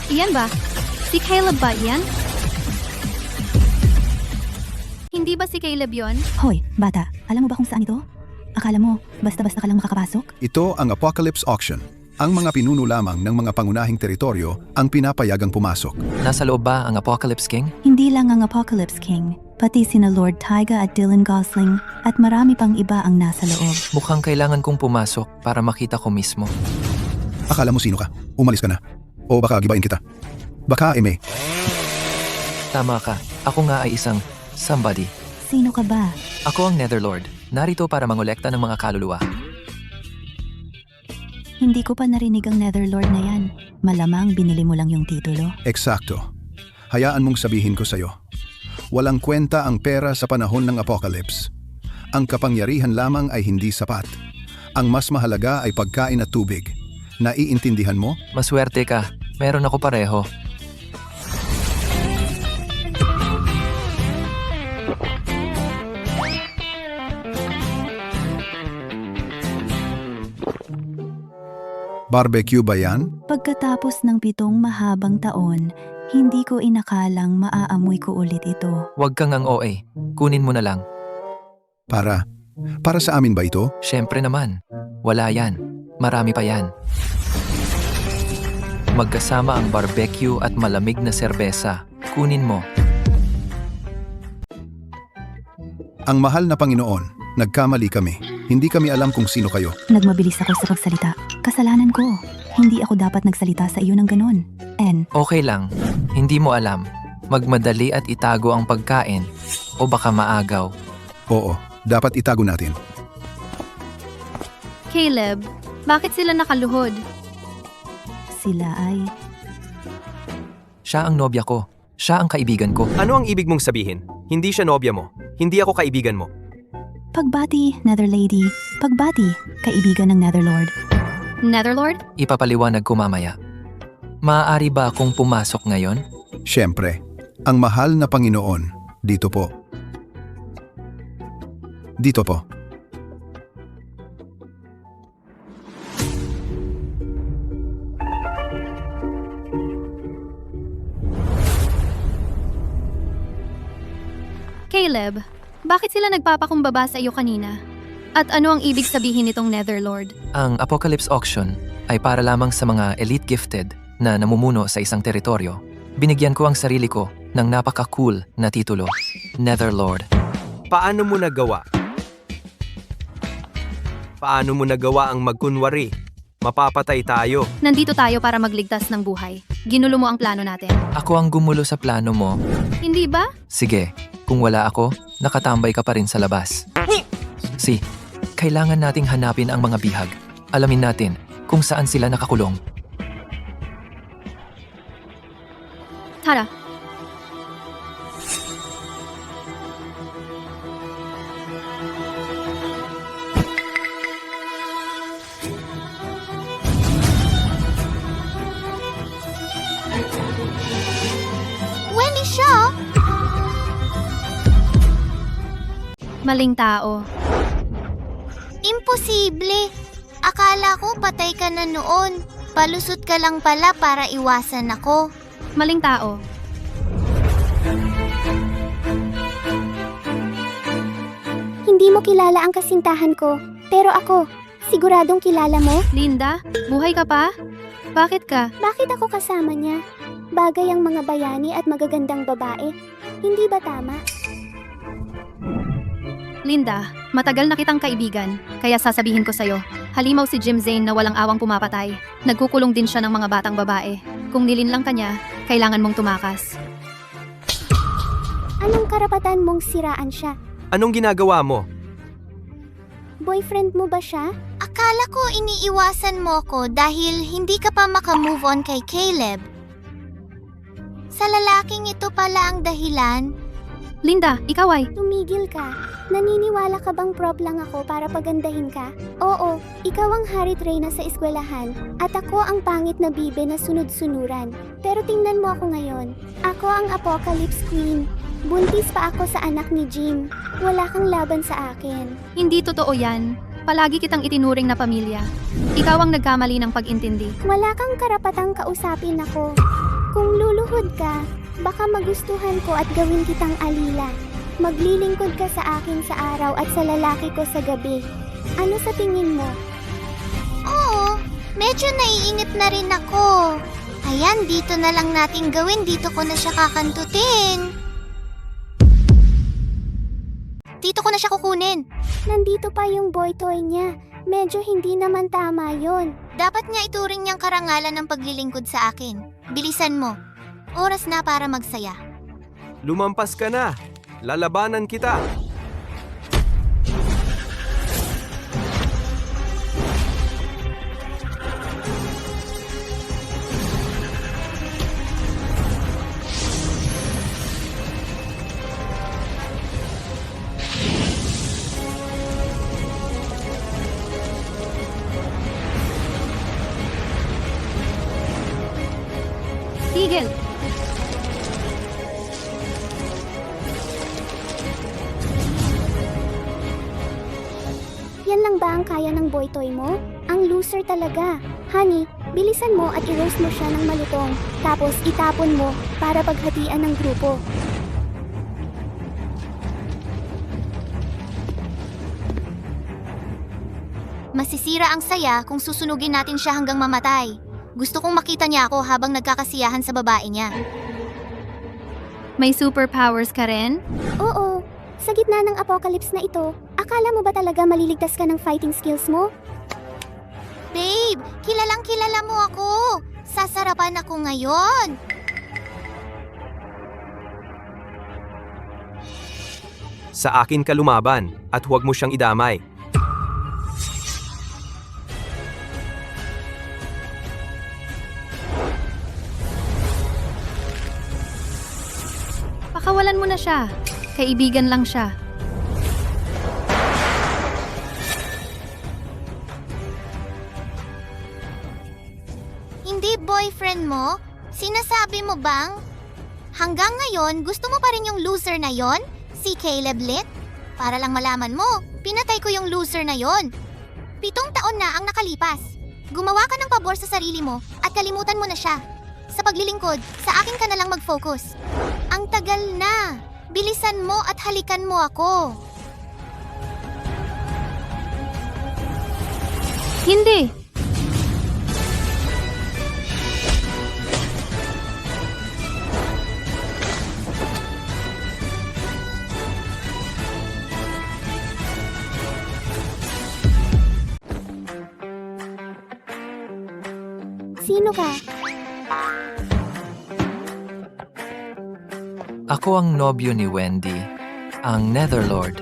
Iyan ba? Si Caleb ba iyan? Hindi ba si Caleb yon? Hoy, bata, alam mo ba kung saan ito? Akala mo, basta-basta ka lang makakapasok? Ito ang Apocalypse Auction. Ang mga pinuno lamang ng mga pangunahing teritoryo ang pinapayagang pumasok. Nasa loob ba ang Apocalypse King? Hindi lang ang Apocalypse King, pati sina Lord Tyga at Dylan Gosling at marami pang iba ang nasa loob. Mukhang kailangan kong pumasok para makita ko mismo. Akala mo sino ka? Umalis ka na. O baka gibain kita. Baka eme. Tama ka. Ako nga ay isang somebody. Sino ka ba? Ako ang Netherlord. Narito para mangolekta ng mga kaluluwa. Hindi ko pa narinig ang Netherlord na yan. Malamang binili mo lang yung titulo. Eksakto. Hayaan mong sabihin ko sa'yo. Walang kwenta ang pera sa panahon ng Apocalypse. Ang kapangyarihan lamang ay hindi sapat. Ang mas mahalaga ay pagkain at tubig. Naiintindihan mo? Maswerte ka. Meron ako pareho. Barbecue ba yan? Pagkatapos ng 7 mahabang taon, hindi ko inakalang maaamoy ko ulit ito. Huwag kang ang OA. Kunin mo na lang. Para sa amin ba ito? Siyempre naman. Wala yan. Marami pa yan. Magkasama ang barbecue at malamig na serbesa. Kunin mo. Ang mahal na Panginoon, nagkamali kami. Hindi kami alam kung sino kayo. Nagmabilis ako sa pagsalita. Kasalanan ko. Hindi ako dapat nagsalita sa iyo ng ganon. Okay lang. Hindi mo alam. Magmadali at itago ang pagkain o baka maagaw. Oo, dapat itago natin. Caleb, bakit sila nakaluhod? Sila ay... Siya ang nobya ko. Siya ang kaibigan ko. Ano ang ibig mong sabihin? Hindi siya nobya mo. Hindi ako kaibigan mo. Pagbati, Netherlady. Pagbati, kaibigan ng Netherlord. Netherlord? Ipapaliwanag ko mamaya. Maaari ba akong pumasok ngayon? Siyempre, ang mahal na Panginoon, dito po. Dito po. Caleb, bakit sila nagpapakumbaba sa iyo kanina? At ano ang ibig sabihin nitong Netherlord? Ang Apocalypse Auction ay para lamang sa mga elite gifted na namumuno sa isang teritoryo. Binigyan ko ang sarili ko ng napaka-cool na titulo, Netherlord. Paano mo nagawa? Paano mo nagawa ang magkunwari? Mapapatay tayo. Nandito tayo para magligtas ng buhay. Ginulo mo ang plano natin. Ako ang gumulo sa plano mo. Hindi ba? Sige, kung wala ako, nakatambay ka pa rin sa labas. Kailangan nating hanapin ang mga bihag. Alamin natin kung saan sila nakakulong. Tara. Wendy Shaw? Maling tao. Imposible. Akala ko patay ka na noon. Palusot ka lang pala para iwasan ako. Maling tao. Hindi mo kilala ang kasintahan ko, pero ako, siguradong kilala mo? Linda, buhay ka pa? Bakit ka? Bakit ako kasama niya? Bagay ang mga bayani at magagandang babae. Hindi ba tama? Linda, matagal na kitang kaibigan, kaya sasabihin ko sa'yo, halimaw si Jim Zane na walang awang pumapatay. Nagkukulong din siya ng mga batang babae. Kung nilinlang ka niya, kailangan mong tumakas. Anong karapatan mong siraan siya? Anong ginagawa mo? Boyfriend mo ba siya? Akala ko iniiwasan mo ko dahil hindi ka pa makamove on kay Caleb. Sa lalaking ito pala ang dahilan. Linda, ikaw ay... Tumigil ka. Naniniwala ka bang prop lang ako para pagandahin ka? Oo, ikaw ang Harit Reyna sa eskwelahan at ako ang pangit na bibe na sunod-sunuran. Pero tingnan mo ako ngayon. Ako ang Apocalypse Queen. Buntis pa ako sa anak ni Jim. Wala kang laban sa akin. Hindi totoo yan. Palagi kitang itinuring na pamilya. Ikaw ang nagkamali ng pag-intindi. Wala kang karapatang kausapin ako. Kung luluhod ka, baka magustuhan ko at gawin kitang alila. Maglilingkod ka sa akin sa araw at sa lalaki ko sa gabi. Ano sa tingin mo? Oo, medyo naiinit na rin ako. Ayan, dito na lang natin gawin. Dito ko na siya kakantutin. Dito ko na siya kukunin. Nandito pa yung boy toy niya. Medyo hindi naman tama yon. Dapat niya ituring niyang karangalan ng paglilingkod sa akin. Bilisan mo. Oras na para magsaya. Lumampas ka na. Lalabanan kita. Tigil! Yan lang ba ang kaya ng boy toy mo? Ang loser talaga. Honey, bilisan mo at i-roast mo siya ng malutong. Tapos itapon mo para paghatian ng grupo. Masisira ang saya kung susunugin natin siya hanggang mamatay. Gusto kong makita niya ako habang nagkakasiyahan sa babae niya. May superpowers ka rin? Oo, sa gitna ng apocalypse na ito, akala mo ba talaga maliligtas ka ng fighting skills mo? Babe, kilalang kilala mo ako. Sasarapan ako ngayon. Sa akin ka lumaban at huwag mo siyang idamay. Pakawalan mo na siya. Kaibigan lang siya. Hindi boyfriend mo? Sinasabi mo bang? Hanggang ngayon, gusto mo pa rin yung loser na yon? Si Caleb Litt? Para lang malaman mo, pinatay ko yung loser na yon. 7 taon na ang nakalipas. Gumawa ka ng pabor sa sarili mo at kalimutan mo na siya. Sa paglilingkod, sa akin ka na lang mag-focus. Ang tagal na. Bilisan mo at halikan mo ako. Hindi! Sino ka? Ako ang nobyo ni Wendy, ang Netherlord.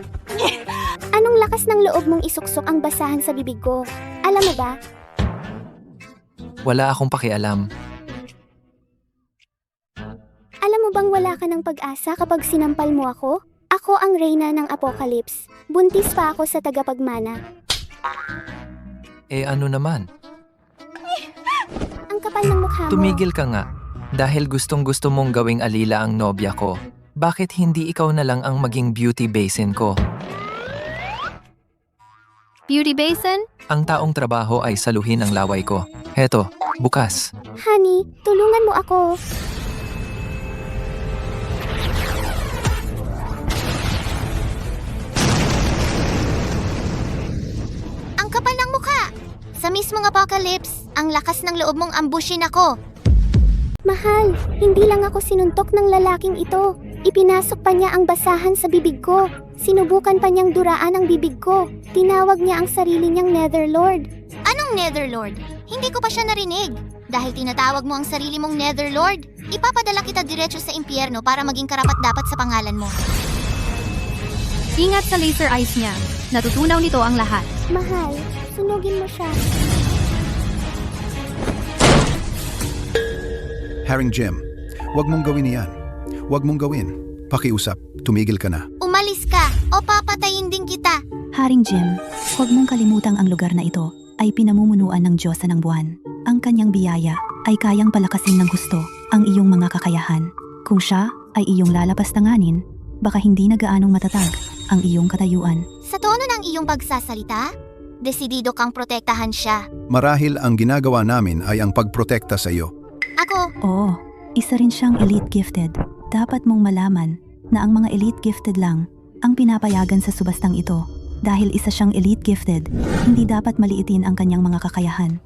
Anong lakas ng loob mong isuksok ang basahan sa bibig ko? Alam mo ba? Wala akong pakialam. Alam mo bang wala ka ng pag-asa kapag sinampal mo ako? Ako ang Reyna ng Apocalypse. Buntis pa ako sa tagapagmana. Eh ano naman? Ang kapal ng mukha mo. Tumigil ka nga. Dahil gustong-gusto mong gawing alila ang nobya ko, bakit hindi ikaw na lang ang maging beauty basin ko? Beauty basin? Ang taong trabaho ay saluhin ang laway ko. Heto, bukas. Honey, tulungan mo ako. Ang kapal ng mukha! Sa mismong Apocalypse, ang lakas ng loob mong ambushin ako. Mahal, hindi lang ako sinuntok ng lalaking ito. Ipinasok pa niya ang basahan sa bibig ko. Sinubukan pa niyang duraan ang bibig ko. Tinawag niya ang sarili niyang Netherlord. Anong Netherlord? Hindi ko pa siya narinig. Dahil tinatawag mo ang sarili mong Netherlord, ipapadala kita diretso sa impyerno para maging karapat-dapat sa pangalan mo. Ingat sa laser eyes niya. Natutunaw nito ang lahat. Mahal, sunugin mo siya. Haring Jim, huwag mong gawin iyan. Huwag mong gawin. pakiusap, tumigil ka na. Umalis ka o papatayin din kita. Haring Jim, huwag mong kalimutang ang lugar na ito ay pinamumunuan ng Diyosa ng buwan. Ang kanyang biyaya ay kayang palakasin ng husto ang iyong mga kakayahan. Kung siya ay iyong lalapastanganin, baka hindi na gaanong matatag ang iyong katayuan. Sa tono ng iyong pagsasalita, desidido kang protektahan siya. Marahil ang ginagawa namin ay ang pagprotekta sa iyo. Ako, Oo, isa rin siyang elite gifted. Dapat mong malaman na ang mga elite gifted lang ang pinapayagan sa subastang ito. Dahil isa siyang elite gifted, hindi dapat maliitin ang kanyang mga kakayahan.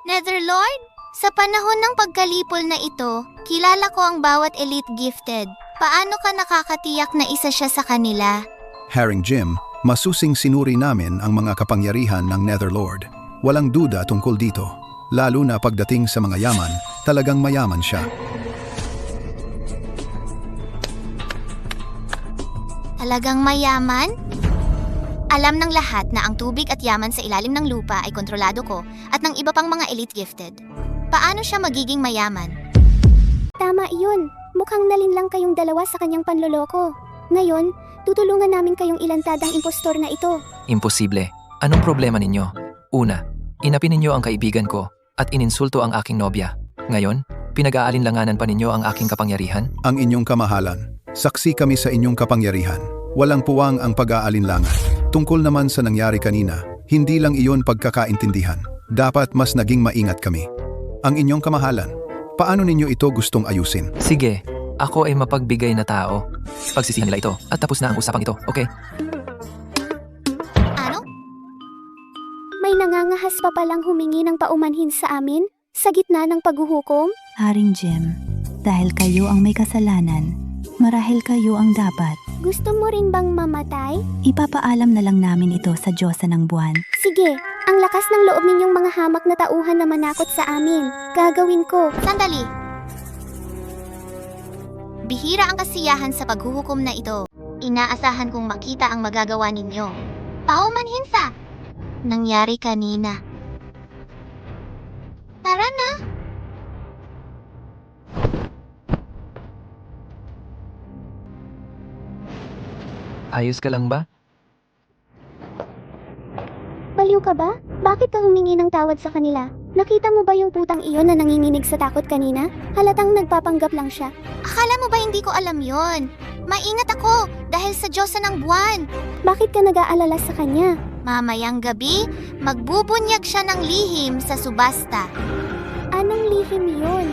Netherlord, sa panahon ng pagkalipol na ito, kilala ko ang bawat elite gifted. Paano ka nakakatiyak na isa siya sa kanila? Haring Jim, masusing sinuri namin ang mga kapangyarihan ng Netherlord. Walang duda tungkol dito. Lalo na pagdating sa mga yaman, talagang mayaman siya. Talagang mayaman? Alam ng lahat na ang tubig at yaman sa ilalim ng lupa ay kontrolado ko at ng iba pang mga elite gifted. Paano siya magiging mayaman? Tama iyon. Mukhang nalinlang kayong dalawa sa kanyang panloloko. Ngayon, tutulungan namin kayong ilantad ang impostor na ito. Imposible. Anong problema ninyo? Una, inapin ninyo ang kaibigan ko at ininsulto ang aking nobya. Ngayon, pinag-aalinlanganan pa ninyo ang aking kapangyarihan? Ang inyong kamahalan, saksi kami sa inyong kapangyarihan. Walang puwang ang pag-aalinlangan. Tungkol naman sa nangyari kanina, hindi lang iyon pagkakaintindihan. Dapat mas naging maingat kami. Ang inyong kamahalan, paano ninyo ito gustong ayusin? Sige, ako ay mapagbigay na tao. Pagsisihan nila ito at tapos na ang usapang ito, okay? Ano? May nangangahas pa palang humingi ng paumanhin sa amin sa gitna ng paghuhukom? Haring Jim, dahil kayo ang may kasalanan, marahil kayo ang dapat. Gusto mo rin bang mamatay? Ipapaalam na lang namin ito sa Diyosa ng buwan. Sige, ang lakas ng loob ninyong mga hamak na tauhan na manakot sa amin. Gagawin ko. Sandali. Bihira ang kasiyahan sa paghuhukom na ito. Inaasahan kong makita ang magagawa ninyo. Paumanhin sa nangyari kanina. Tara na! Ayos ka lang ba? Baliw ka ba? Bakit ka humingi ng tawad sa kanila? Nakita mo ba yung putang iyon na nanginginig sa takot kanina? Halatang nagpapanggap lang siya. Akala mo ba hindi ko alam yon? Maingat ako dahil sa Diyosa ng buwan. Bakit ka nag-aalala sa kanya? Mamayang gabi, magbubunyag siya ng lihim sa subasta. Anong lihim yun?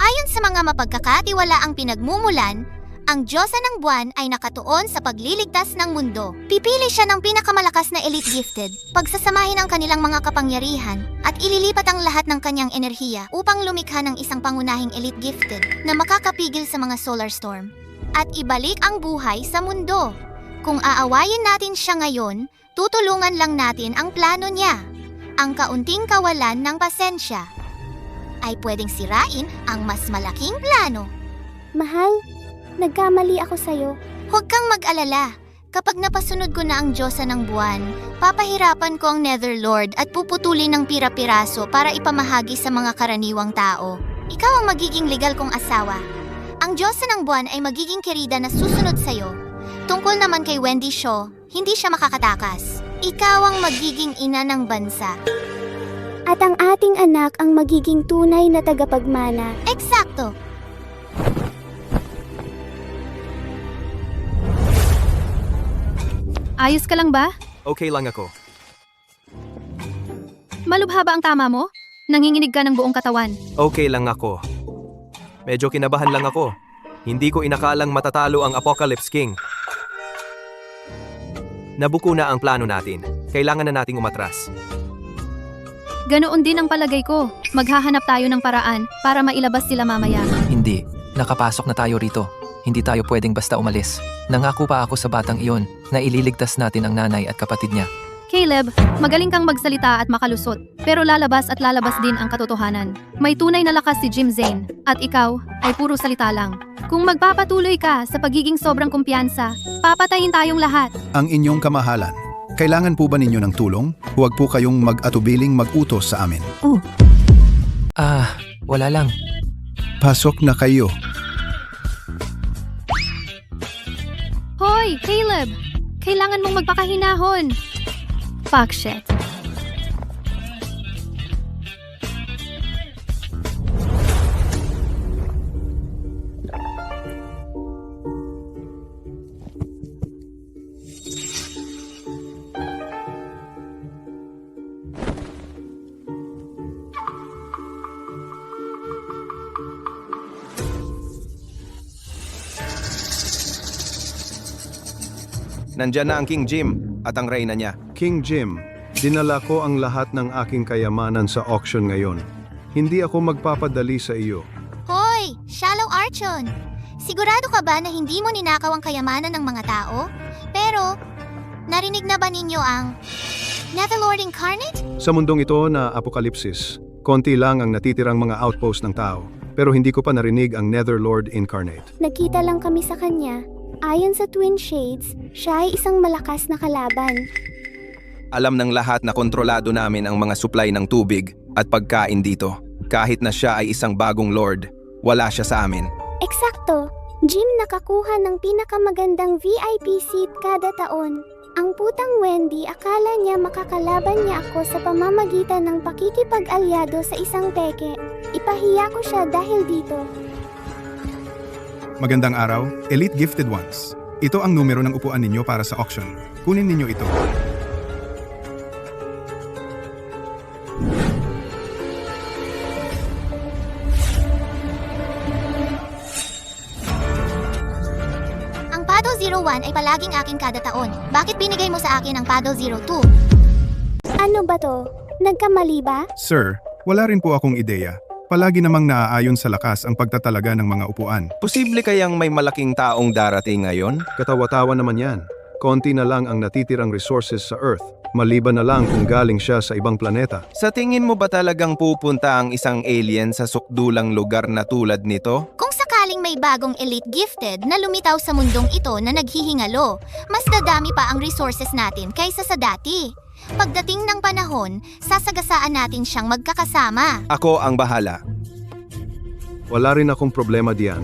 Ayon sa mga mapagkakatiwalaang pinagmumulan, ang Diyosa ng buwan ay nakatuon sa pagliligtas ng mundo. Pipili siya ng pinakamalakas na elite gifted, pagsasamahin ang kanilang mga kapangyarihan, at ililipat ang lahat ng kanyang enerhiya upang lumikha ng isang pangunahing elite gifted na makakapigil sa mga solar storm. At ibalik ang buhay sa mundo. Kung aawayin natin siya ngayon, tutulungan lang natin ang plano niya. Ang kaunting kawalan ng pasensya ay pwedeng sirain ang mas malaking plano. Mahal, nagkamali ako sa'yo. Huwag kang mag-alala. Kapag napasunod ko na ang Diyosa ng buwan, papahirapan ko ang Netherlord at puputulin ng pira-piraso para ipamahagi sa mga karaniwang tao. Ikaw ang magiging legal kong asawa. Ang Diyosa ng buwan ay magiging kerida na susunod sa'yo. Tungkol naman kay Wendy Shaw, hindi siya makakatakas. Ikaw ang magiging ina ng bansa. At ang ating anak ang magiging tunay na tagapagmana. Eksakto! Ayos ka lang ba? Okay lang ako. Malubha ba ang tama mo? Nanginginig ka ng buong katawan. Okay lang ako. Medyo kinabahan lang ako. Hindi ko inakalang matatalo ang Apocalypse King. Nabuko na ang plano natin. Kailangan na nating umatras. Ganoon din ang palagay ko. Maghahanap tayo ng paraan para mailabas sila mamaya. Hindi. Nakapasok na tayo rito. Hindi tayo pwedeng basta umalis. Nangako pa ako sa batang iyon na ililigtas natin ang nanay at kapatid niya. Caleb, magaling kang magsalita at makalusot, pero lalabas at lalabas din ang katotohanan. May tunay na lakas si Jim Zane, at ikaw ay puro salita lang. Kung magpapatuloy ka sa pagiging sobrang kumpiyansa, papatayin tayong lahat. Ang inyong kamahalan, kailangan po ba ninyo ng tulong? Huwag po kayong mag-atubiling mag-utos sa amin. Wala lang. Pasok na kayo. Caleb! Kailangan mong magpakahinahon! Fuck shit. Nandyan na ang King Jim at ang reyna niya. King Jim, dinala ko ang lahat ng aking kayamanan sa auction ngayon. Hindi ako magpapadali sa iyo. Hoy, Shallow Archon! Sigurado ka ba na hindi mo ninakaw ang kayamanan ng mga tao? Pero, narinig na ba ninyo ang Netherlord Incarnate? Sa mundong ito na apokalipsis, konti lang ang natitirang mga outpost ng tao. Pero hindi ko pa narinig ang Netherlord Incarnate. Nagkita lang kami sa kanya. Ayon sa Twin Shades, siya ay isang malakas na kalaban. Alam ng lahat na kontrolado namin ang mga supply ng tubig at pagkain dito. Kahit na siya ay isang bagong lord, wala siya sa amin. Eksakto! Jim nakakuha ng pinakamagandang VIP seat kada taon. Ang putang Wendy akala niya makakalaban niya ako sa pamamagitan ng pakikipag-alyado sa isang peke. Ipahiya ko siya dahil dito. Magandang araw, Elite Gifted Ones. Ito ang numero ng upuan ninyo para sa auction. Kunin ninyo ito. Ang Paddle 01 ay palaging akin kada taon. Bakit binigay mo sa akin ang Paddle 02? Ano ba to? Nagkamali ba? Sir, wala rin po akong ideya. Palagi namang naaayon sa lakas ang pagtatalaga ng mga upuan. Posible kayang may malaking taong darating ngayon? Katawa-tawa naman yan. Konti na lang ang natitirang resources sa Earth. Maliban na lang kung galing siya sa ibang planeta. Sa tingin mo ba talagang pupunta ang isang alien sa sukdulang lugar na tulad nito? Kung sakaling may bagong elite gifted na lumitaw sa mundong ito na naghihingalo, mas dadami pa ang resources natin kaysa sa dati. Pagdating ng panahon, sasagasaan natin siyang magkakasama. Ako ang bahala. Wala rin akong problema diyan.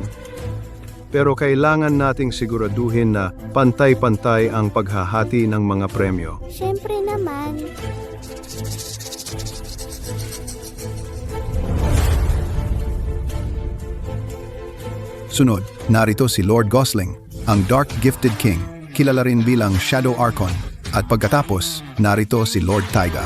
Pero kailangan nating siguraduhin na pantay-pantay ang paghahati ng mga premyo. Siyempre naman. Sunod, narito si Lord Gosling, ang Dark Gifted King, kilala rin bilang Shadow Archon. At pagkatapos, narito si Lord Taiga.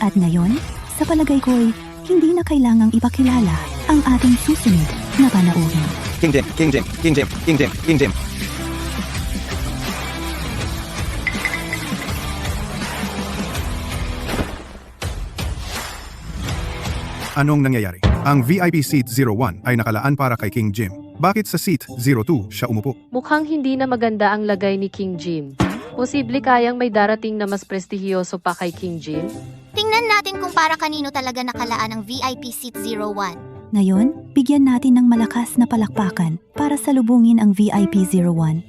At ngayon, sa palagay ko'y hindi na kailangang ipakilala ang ating susunod na panauhin. King Jim, King Jim, King Jim, King Jim, King Jim. Anong nangyayari? Ang VIP Seat 01 ay nakalaan para kay King Jim. Bakit sa Seat 02 siya umupo? Mukhang hindi na maganda ang lagay ni King Jim. Posible kayang may darating na mas prestihiyoso pa kay King Jim? Tingnan natin kung para kanino talaga nakalaan ang VIP Seat 01. Ngayon, bigyan natin ng malakas na palakpakan para salubungin ang VIP 01.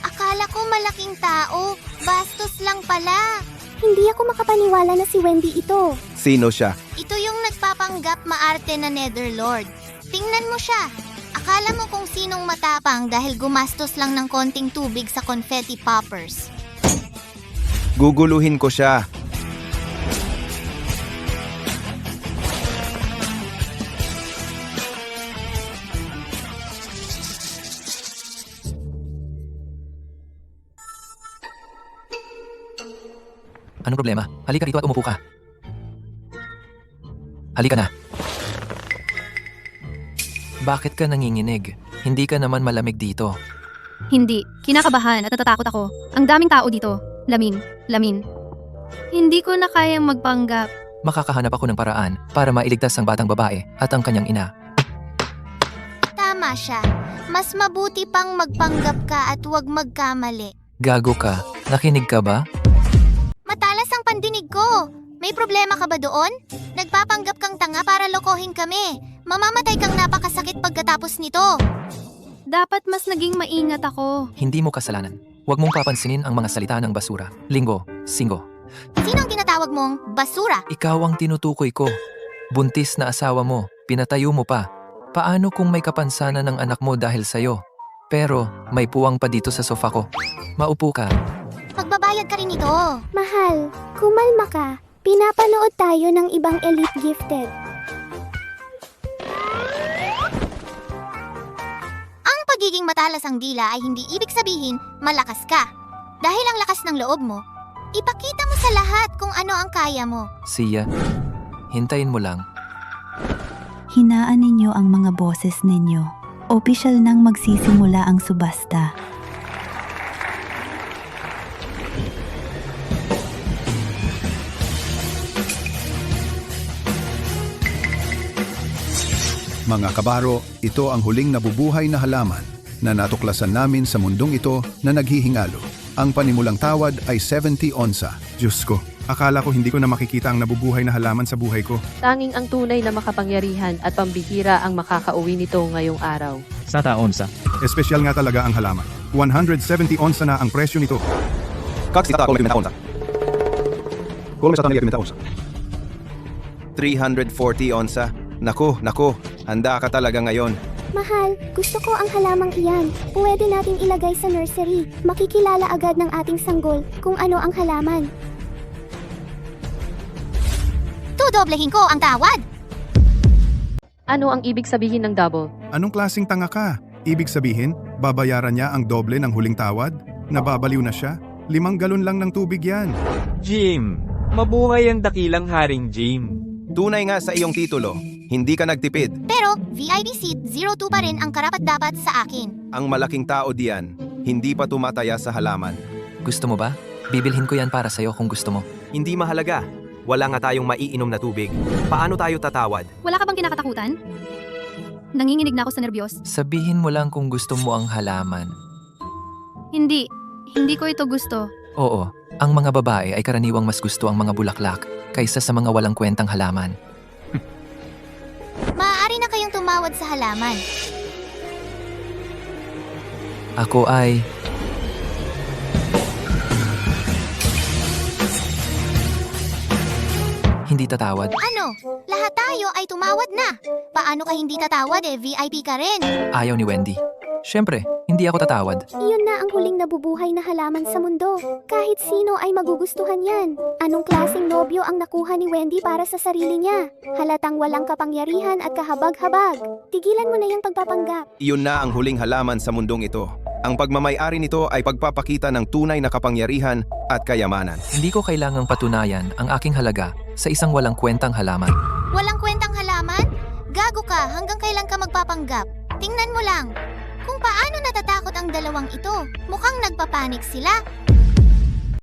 Akala ko malaking tao, bastos lang pala. Hindi ako makapaniwala na si Wendy ito. Sino siya? Ito yung nagpapanggap maarte na Netherlord. Tingnan mo siya. Akala mo kung sinong matapang dahil gumastos lang ng konting tubig sa confetti poppers. Guguluhin ko siya. Anong problema? Halika rito at umupo ka. Halika na. Bakit ka nanginginig? Hindi ka naman malamig dito. Hindi. Kinakabahan at natatakot ako. Ang daming tao dito. Lamin. Hindi ko na kayang magpanggap. Makakahanap ako ng paraan para mailigtas ang batang babae at ang kanyang ina. Tama siya. Mas mabuti pang magpanggap ka at huwag magkamali. Gago ka. Nakinig ka ba? ang dinig ko. May problema ka ba doon? Nagpapanggap kang tanga para lokohin kami. Mamamatay kang napakasakit pagkatapos nito. Dapat mas naging maingat ako. Hindi mo kasalanan. Huwag mong papansinin ang mga salita ng basura. Linggo, singgo. Sino ang tinatawag mong basura? Ikaw ang tinutukoy ko. Buntis na asawa mo, pinatayo mo pa. Paano kung may kapansanan ng anak mo dahil sa'yo? Pero may puwang pa dito sa sofa ko. Maupo ka. Magbabayad ka rin ito. Mahal, kumalma ka. Pinapanood tayo ng ibang elite gifted. Ang pagiging matalas ang dila ay hindi ibig sabihin malakas ka. Dahil ang lakas ng loob mo, ipakita mo sa lahat kung ano ang kaya mo. Siya, hintayin mo lang. Hinaan ninyo ang mga boses ninyo. Opisyal nang magsisimula ang subasta. Mga kabaro, ito ang huling nabubuhay na halaman na natuklasan namin sa mundong ito na naghihingalo. Ang panimulang tawad ay 70 onsa. Diyos ko, akala ko hindi ko na makikita ang nabubuhay na halaman sa buhay ko. Tanging ang tunay na makapangyarihan at pambihira ang makakauwi nito ngayong araw. Sata onsa. Espesyal nga talaga ang halaman. 170 onsa na ang presyo nito. Kaksita ako magpimenta onsa. Kung may satang onsa. 340 onsa. Naku, handa ka talaga ngayon. Mahal, gusto ko ang halamang iyan. Pwede nating ilagay sa nursery. Makikilala agad ng ating sanggol kung ano ang halaman. Tudoblehin ko ang tawad. Ano ang ibig sabihin ng double? Anong klaseng tanga ka? Ibig sabihin, babayaran niya ang doble ng huling tawad? Nababaliw na siya? 5 galon lang ng tubig yan. Jim, mabuhay ang dakilang Haring Jim. Tunay nga sa iyong titulo, hindi ka nagtipid. Pero VIP seat 02 pa rin ang karapat-dapat sa akin. Ang malaking tao diyan, hindi pa tumataya sa halaman. Gusto mo ba? Bibilhin ko yan para sa'yo kung gusto mo. Hindi mahalaga. Wala nga tayong maiinom na tubig. Paano tayo tatawad? Wala ka bang kinakatakutan? Nanginginig na ako sa nerbiyos. Sabihin mo lang kung gusto mo ang halaman. Hindi ko ito gusto. Oo, ang mga babae ay karaniwang mas gusto ang mga bulaklak kaysa sa mga walang kwentang halaman. Maaari na kayong tumawad sa halaman. Ako ay... hindi tatawad. Ano? Lahat tayo ay tumawad na. Paano ka hindi tatawad VIP ka rin? Ayaw ni Wendy. Siyempre, hindi ako tatawad. Iyon na ang huling nabubuhay na halaman sa mundo. Kahit sino ay magugustuhan yan. Anong klaseng nobyo ang nakuha ni Wendy para sa sarili niya? Halatang walang kapangyarihan at kahabag-habag. Tigilan mo na yung pagpapanggap. Iyon na ang huling halaman sa mundong ito. Ang pagmamay-ari nito ay pagpapakita ng tunay na kapangyarihan at kayamanan. Hindi ko kailangang patunayan ang aking halaga sa isang walang kwentang halaman. Walang kwentang halaman? Gago ka, hanggang kailan ka magpapanggap? Tingnan mo lang. Kung paano natatakot ang dalawang ito, mukhang nagpapanik sila.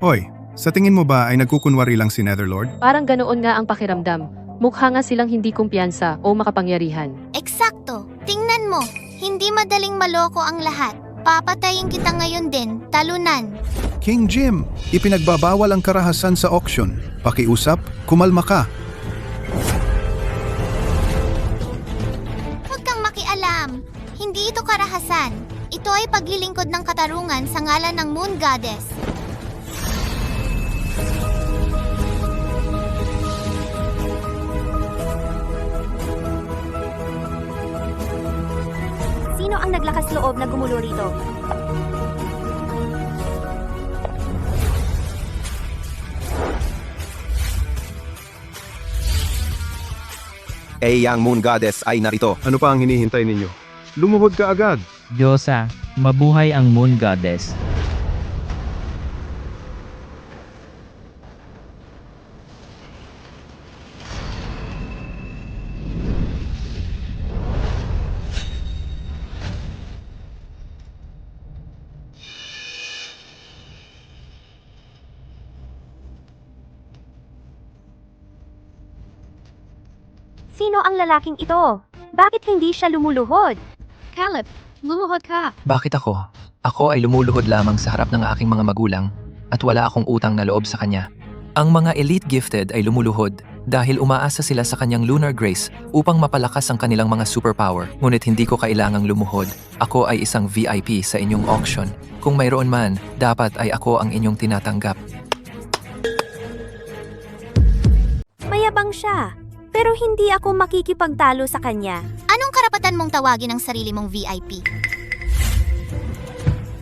Hoy, sa tingin mo ba ay nagkukunwari lang si Netherlord? Parang ganoon nga ang pakiramdam. Mukha nga silang hindi kumpiyansa o makapangyarihan. Eksakto. Tingnan mo, hindi madaling maloko ang lahat. Papatayin kita ngayon din, talunan. King Jim, ipinagbabawal ang karahasan sa auction. Pakiusap, kumalma ka. Huwag kang makialam. Hindi ito karahasan. Ito ay paglilingkod ng katarungan sa ngalan ng Moon Goddess. Sino ang naglakas loob na gumulo rito? Ang Moon Goddess ay narito. Ano pa ang hinihintay ninyo? Lumuhod ka agad. Diyosa, mabuhay ang Moon Goddess. Sino ang lalaking ito? Bakit hindi siya lumuluhod? Caleb, lumuhod ka. Bakit ako? Ako ay lumuluhod lamang sa harap ng aking mga magulang at wala akong utang na loob sa kanya. Ang mga elite gifted ay lumuluhod dahil umaasa sila sa kanyang lunar grace upang mapalakas ang kanilang mga superpower. Ngunit hindi ko kailangang lumuhod. Ako ay isang VIP sa inyong auction. Kung mayroon man, dapat ay ako ang inyong tinatanggap. Mayabang siya, pero hindi ako makikipagtalo sa kanya. Anong karapatan mong tawagin ang sarili mong VIP?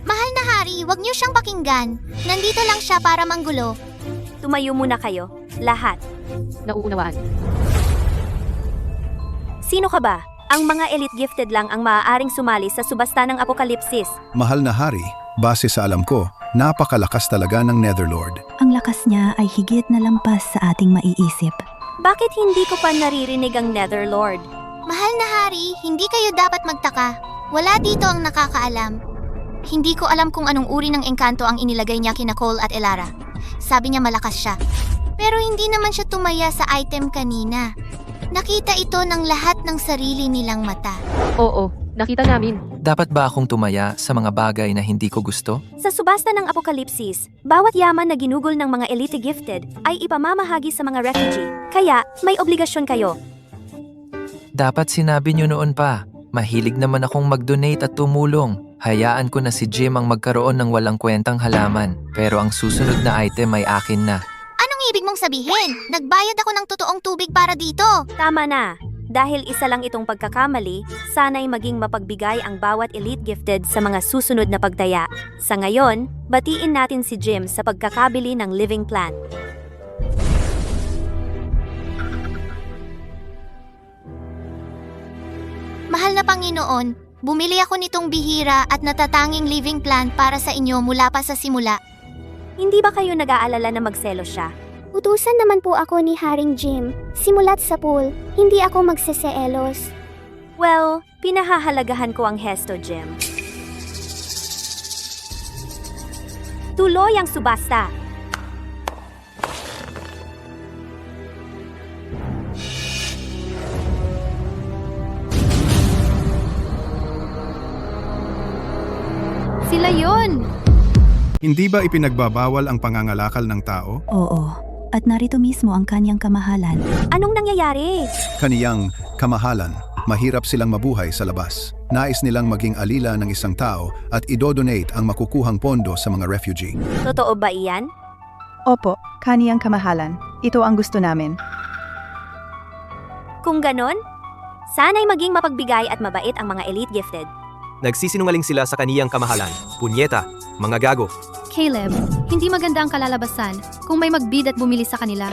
Mahal na Hari, wag niyo siyang pakinggan. Nandito lang siya para manggulo. Tumayo muna kayo, lahat. Nauunawaan. Sino ka ba? Ang mga elite gifted lang ang maaaring sumali sa subasta ng Apokalipsis. Mahal na Hari, base sa alam ko, napakalakas talaga ng Netherlord. Ang lakas niya ay higit na lampas sa ating maiisip. Bakit hindi ko pa naririnig ang Netherlord? Mahal na Hari, hindi kayo dapat magtaka. Wala dito ang nakakaalam. Hindi ko alam kung anong uri ng engkanto ang inilagay niya kina Cole at Elara. Sabi niya malakas siya. Pero hindi naman siya tumaya sa item kanina. Nakita ito ng lahat ng sarili nilang mata. Oo, nakita namin. Dapat ba akong tumaya sa mga bagay na hindi ko gusto? Sa subasta ng Apokalipsis, bawat yaman na ginugol ng mga elite gifted ay ipamamahagi sa mga refugee. Kaya, may obligasyon kayo. Dapat sinabi nyo noon pa. Mahilig naman akong mag-donate at tumulong. Hayaan ko na si Jim ang magkaroon ng walang kwentang halaman. Pero ang susunod na item ay akin na. Anong ibig mong sabihin? Nagbayad ako ng totoong tubig para dito. Tama na. Dahil isa lang itong pagkakamali, sana'y maging mapagbigay ang bawat elite gifted sa mga susunod na pagtaya. Sa ngayon, batiin natin si Jim sa pagkakabili ng living plant. Mahal na Panginoon, bumili ako nitong bihira at natatanging living plant para sa inyo mula pa sa simula. Hindi ba kayo nag-aalala na magselos siya? Utusan naman po ako ni Haring Jim. Simulat sa pool, hindi ako magseseelos. Well, pinahahalagahan ko ang hesto, Jim. Tuloy ang subasta. Sila yon! Hindi ba ipinagbabawal ang pangangalakal ng tao? Oo, at narito mismo ang kanyang kamahalan. Anong nangyayari? Kaniyang kamahalan, mahirap silang mabuhay sa labas. Nais nilang maging alila ng isang tao at idodonate ang makukuhang pondo sa mga refugee. Totoo ba iyan? Opo, kaniyang kamahalan. Ito ang gusto namin. Kung ganon, sana'y maging mapagbigay at mabait ang mga elite gifted. Nagsisinungaling sila sa kaniyang kamahalan. Punyeta, mga gago. Caleb, hindi maganda ang kalalabasan kung may magbid at bumili sa kanila.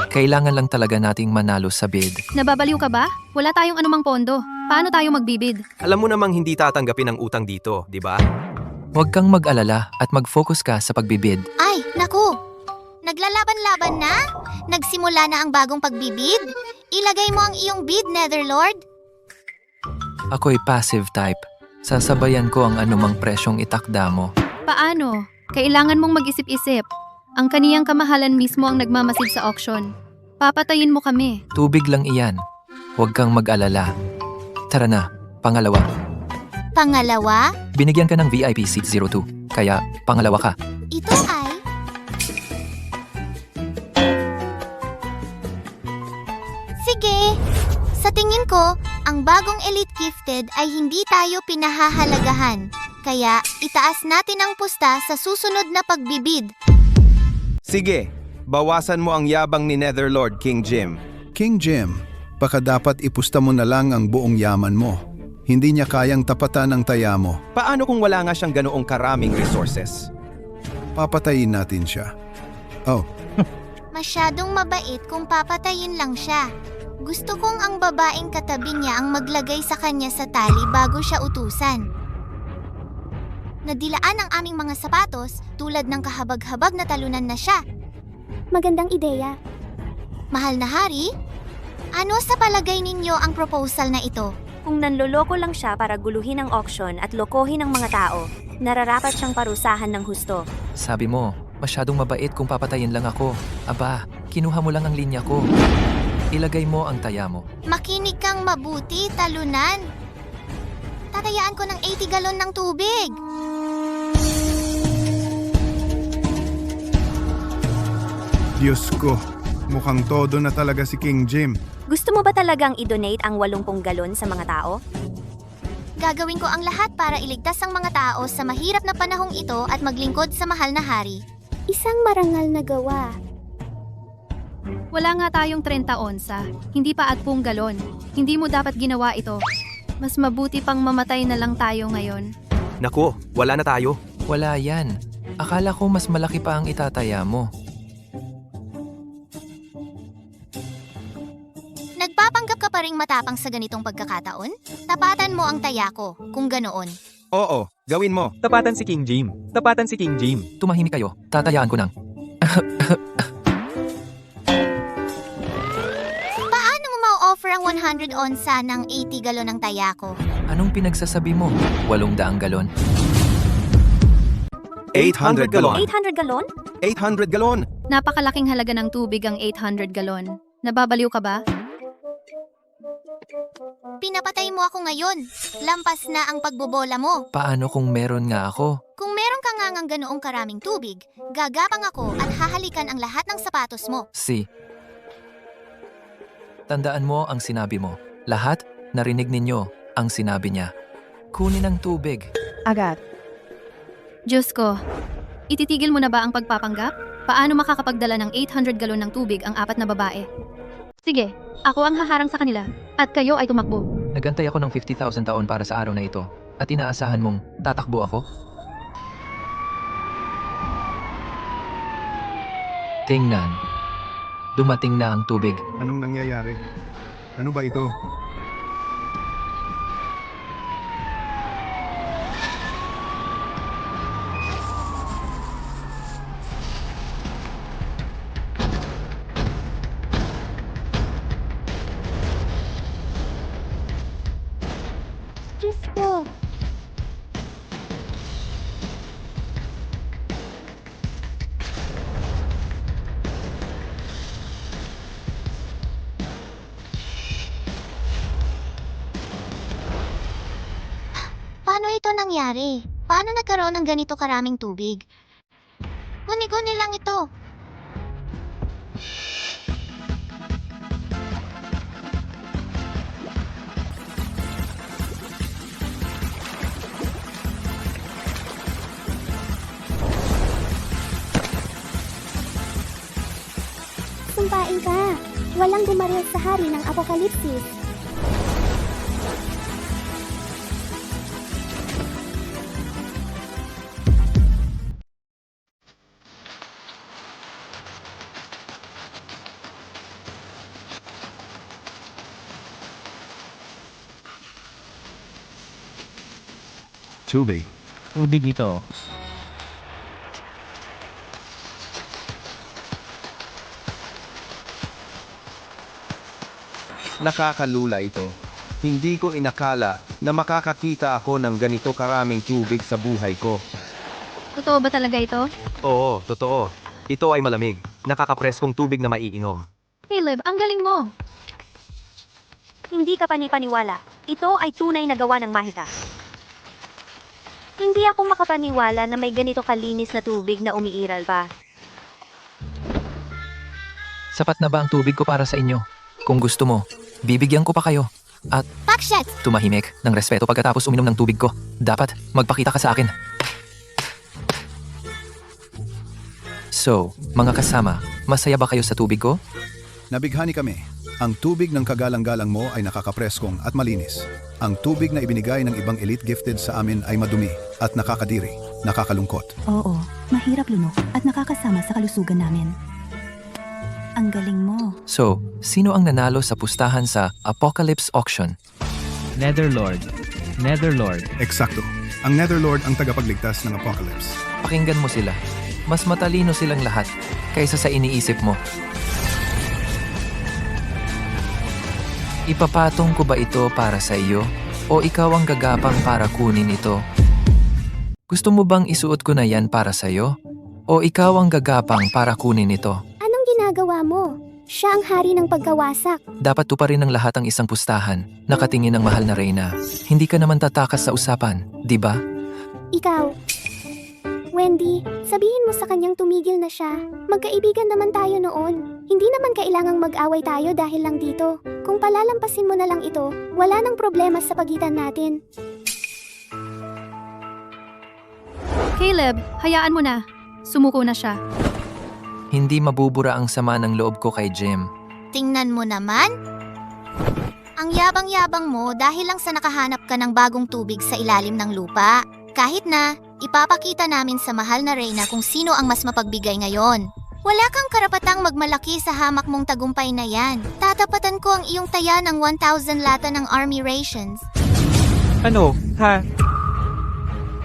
Kailangan lang talaga nating manalo sa bid. Nababaliw ka ba? Wala tayong anumang pondo. Paano tayo magbibid? Alam mo namang hindi tatanggapin ang utang dito, di ba? Huwag kang mag-alala at mag-focus ka sa pagbibid. Ay, naku! Naglalaban-laban na? Nagsimula na ang bagong pagbibid? Ilagay mo ang iyong bid, Netherlord. Ako'y passive type. Sasabayan ko ang anumang presyong itakda mo. Paano? Kailangan mong mag-isip-isip. Ang kaniyang kamahalan mismo ang nagmamasid sa auction. Papatayin mo kami. Tubig lang iyan. Huwag kang mag-alala. Tara na, pangalawa. Pangalawa, Binigyan ka ng VIP seat 02, kaya pangalawa ka. ito ay... Sige! Sa tingin ko, ang bagong elite gifted ay hindi tayo pinahahalagahan. Kaya, itaas natin ang pusta sa susunod na pagbibid. Sige, bawasan mo ang yabang ni Netherlord King Jim. King Jim, baka dapat ipusta mo na lang ang buong yaman mo. Hindi niya kayang tapatan ang taya mo. Paano kung wala nga siyang ganoong karaming resources? Papatayin natin siya. Oh, Masyadong mabait kung papatayin lang siya. Gusto kong ang babaeng katabi niya ang maglagay sa kanya sa tali bago siya utusan. Nadilaan ang aming mga sapatos tulad ng kahabag-habag na talunan na siya. Magandang ideya. Mahal na Hari, ano sa palagay ninyo ang proposal na ito? Kung nanloloko lang siya para guluhin ang auction at lokohin ang mga tao, nararapat siyang parusahan ng husto. Sabi mo, masyadong mabait kung papatayin lang ako. Aba, kinuha mo lang ang linya ko. Ilagay mo ang taya mo. Makinig kang mabuti, talunan. Tatayaan ko ng 80 galon ng tubig. Diyos ko, mukhang todo na talaga si King Jim. Gusto mo ba talagang i-donate ang 80 galon sa mga tao? Gagawin ko ang lahat para iligtas ang mga tao sa mahirap na panahong ito at maglingkod sa mahal na hari. Isang marangal na gawa. Wala nga tayong 30 onsa, hindi pa 10 galon. Hindi mo dapat ginawa ito. Mas mabuti pang mamatay na lang tayo ngayon. Naku, wala na tayo. Wala yan. Akala ko mas malaki pa ang itataya mo. Nagpapanggap ka pa ring matapang sa ganitong pagkakataon? Tapatan mo ang taya ko, kung ganoon. Oo, gawin mo. Tapatan si King Jim. Tapatan si King Jim. Tumahimik kayo. Tatayaan ko nang. Paano mo ma-offer ang 100 onsa ng 80 galon ng taya ko? Anong pinagsasabi mo? 800 galon? 800 galon. 800 galon? 800 galon. Napakalaking halaga ng tubig ang 800 galon. Nababaliw ka ba? Pinapatay mo ako ngayon. Lampas na ang pagbobola mo. Paano kung meron nga ako? Kung meron ka ngang ganoong karaming tubig, gagapang ako at hahalikan ang lahat ng sapatos mo. Tandaan mo ang sinabi mo. Lahat, narinig ninyo ang sinabi niya. Kunin ang tubig. Agad. Diyos ko, ititigil mo na ba ang pagpapanggap? Paano makakapagdala ng 800 galon ng tubig ang 4 na babae? Sige, ako ang haharang sa kanila, at kayo ay tumakbo. Nagantay ako ng 50,000 taon para sa araw na ito, at inaasahan mong tatakbo ako? Tingnan. Dumating na ang tubig. Anong nangyayari? Ano ba ito? Diyos ko. Paano ito nangyari? Paano nagkaroon ng ganito karaming tubig? Guni-guni lang ito. Sumpain ka. Walang bumaril sa hari ng Apokalipsis. Tubig. Tubig ito. Nakakalula ito. Hindi ko inakala na makakakita ako ng ganito karaming tubig sa buhay ko. Totoo ba talaga ito? Oo, totoo. Ito ay malamig. Nakakapreskong tubig na maiinom. Caleb, ang galing mo! Hindi ka panipaniwala. Ito ay tunay na gawa ng mahika. Hindi ako makapaniwala na may ganito kalinis na tubig na umiiral pa. Sapat na ba ang tubig ko para sa inyo? Kung gusto mo, bibigyan ko pa kayo. At Pakshot! tumahimik ng respeto pagkatapos uminom ng tubig ko. Dapat magpakita ka sa akin. So, mga kasama, masaya ba kayo sa tubig ko? Nabighani kami. Ang tubig ng kagalang-galang mo ay nakakapreskong at malinis. Ang tubig na ibinigay ng ibang elite gifted sa amin ay madumi at nakakadiri, nakakalungkot. Oo, mahirap lunok at nakakasama sa kalusugan namin. Ang galing mo. So, sino ang nanalo sa pustahan sa Apocalypse Auction? Netherlord. Netherlord. Eksakto. Ang Netherlord ang tagapagligtas ng Apocalypse. Pakinggan mo sila. Mas matalino silang lahat kaysa sa iniisip mo. Ipapatong ko ba ito para sa iyo? O ikaw ang gagapang para kunin ito? Gusto mo bang isuot ko na yan para sa iyo? O ikaw ang gagapang para kunin ito? Anong ginagawa mo? Siya ang hari ng pagkawasak. Dapat tuparin ng lahat ang isang pustahan, nakatingin ng mahal na reyna. Hindi ka naman tatakas sa usapan, di ba? Ikaw. Wendy, sabihin mo sa kanyang tumigil na siya. Magkaibigan naman tayo noon. Hindi naman kailangang mag-away tayo dahil lang dito. Kung palalampasin mo na lang ito, wala nang problema sa pagitan natin. Caleb, hayaan mo na. Sumuko na siya. Hindi mabubura ang sama ng loob ko kay Jim. Tingnan mo naman. Ang yabang-yabang mo dahil lang sa nakahanap ka ng bagong tubig sa ilalim ng lupa. Kahit na, ipapakita namin sa mahal na Reyna kung sino ang mas mapagbigay ngayon. Wala kang karapatang magmalaki sa hamak mong tagumpay na yan. Tatapatan ko ang iyong taya ng 1,000 lata ng army rations. Ano? Ha?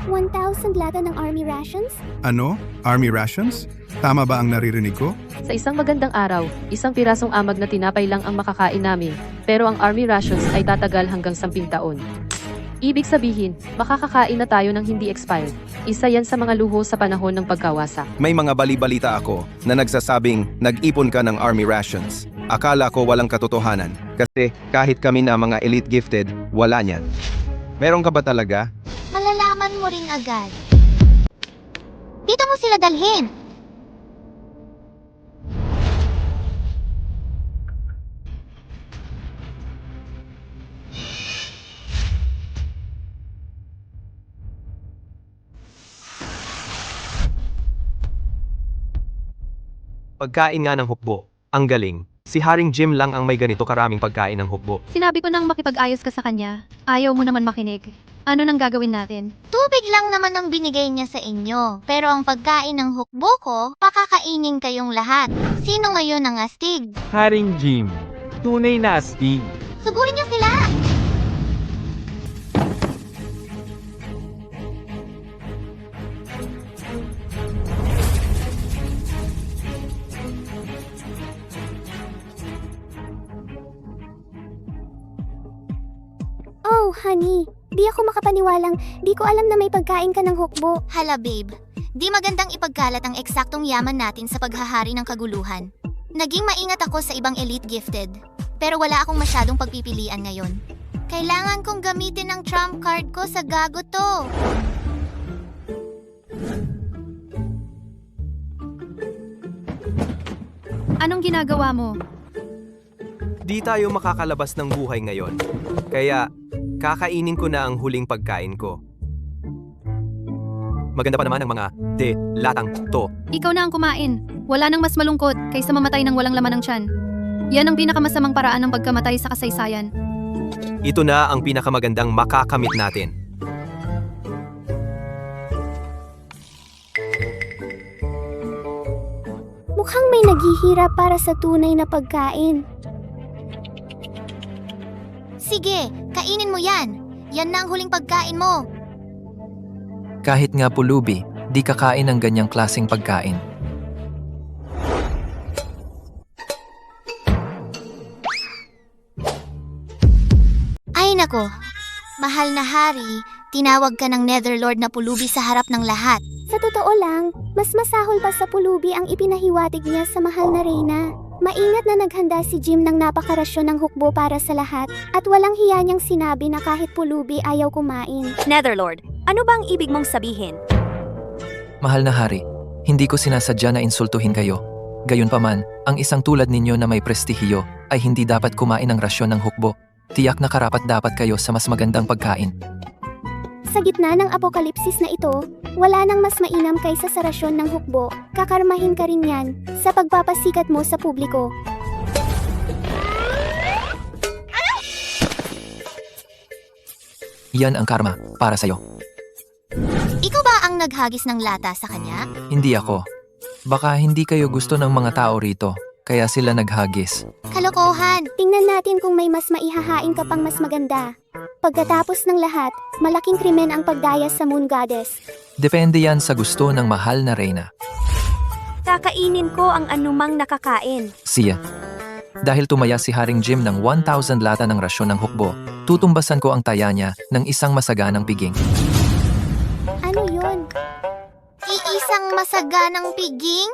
1,000 lata ng army rations? Ano? Army rations? Tama ba ang naririnig ko? Sa isang magandang araw, isang pirasong amag na tinapay lang ang makakain namin, pero ang army rations ay tatagal hanggang 10 taon. Ibig sabihin, makakakain na tayo ng hindi expired. Isa yan sa mga luho sa panahon ng pagkawasa. May mga bali-balita ako na nagsasabing nag-ipon ka ng army rations. Akala ko walang katotohanan kasi kahit kami na mga elite gifted, wala niyan. Meron ka ba talaga? Malalaman mo rin agad. Dito mo sila dalhin. Pagkain nga ng hukbo. Ang galing. Si Haring Jim lang ang may ganito karaming pagkain ng hukbo. Sinabi ko nang makipag-ayos ka sa kanya. Ayaw mo naman makinig. Ano nang gagawin natin? Tubig lang naman ang binigay niya sa inyo. Pero ang pagkain ng hukbo ko, pakakainin kayong lahat. Sino ngayon ang astig? Haring Jim. Tunay na astig. Sugurin niyo sila! Oh, honey. Di ako makapaniwalang di ko alam na may pagkain ka ng hukbo. Hala babe, di magandang ipagkalat ang eksaktong yaman natin sa paghahari ng kaguluhan. Naging maingat ako sa ibang elite gifted, pero wala akong masyadong pagpipilian ngayon. Kailangan kong gamitin ang trump card ko sa gago to. Anong ginagawa mo? Di tayo makakalabas ng buhay ngayon. Kaya, kakainin ko na ang huling pagkain ko. Maganda pa naman ang mga latang to. Ikaw na ang kumain. Wala nang mas malungkot kaysa mamatay ng walang laman ng tiyan. Yan ang pinakamasamang paraan ng pagkamatay sa kasaysayan. Ito na ang pinakamagandang makakamit natin. Mukhang may naghihirap para sa tunay na pagkain. Sige, kainin mo yan. Yan na ang huling pagkain mo. Kahit nga pulubi, di kakain ng ganyang klaseng pagkain. Ay nako, mahal na hari, tinawag ka ng Netherlord na pulubi sa harap ng lahat. Sa totoo lang, mas masahol pa sa pulubi ang ipinahiwatig niya sa mahal na Reyna. Maingat na naghanda si Jim ng napakarasyon ng hukbo para sa lahat at walang hiya niyang sinabi na kahit pulubi ayaw kumain. Netherlord, ano bang ibig mong sabihin? Mahal na hari, hindi ko sinasadya na insultuhin kayo. Gayunpaman, ang isang tulad ninyo na may prestihiyo ay hindi dapat kumain ng rasyon ng hukbo. Tiyak na karapat-dapat kayo sa mas magandang pagkain. Sa gitna ng apokalipsis na ito, wala nang mas mainam kaysa sa rasyon ng hukbo. Kakarmahin ka rin yan sa pagpapasikat mo sa publiko. Yan ang karma para sa'yo. Ikaw ba ang naghagis ng lata sa kanya? Hindi ako. Baka hindi kayo gusto ng mga tao rito, kaya sila naghagis. Kalokohan! Tingnan natin kung may mas maihahain ka pang mas maganda. Pagkatapos ng lahat, malaking krimen ang pagdaya sa Moon Goddess. Depende yan sa gusto ng mahal na Reyna. Kakainin ko ang anumang nakakain. Siya. Dahil tumaya si Haring Jim ng 1,000 lata ng rasyon ng hukbo, tutumbasan ko ang taya niya ng isang masaganang piging. Ano yun? Iisang masaganang piging?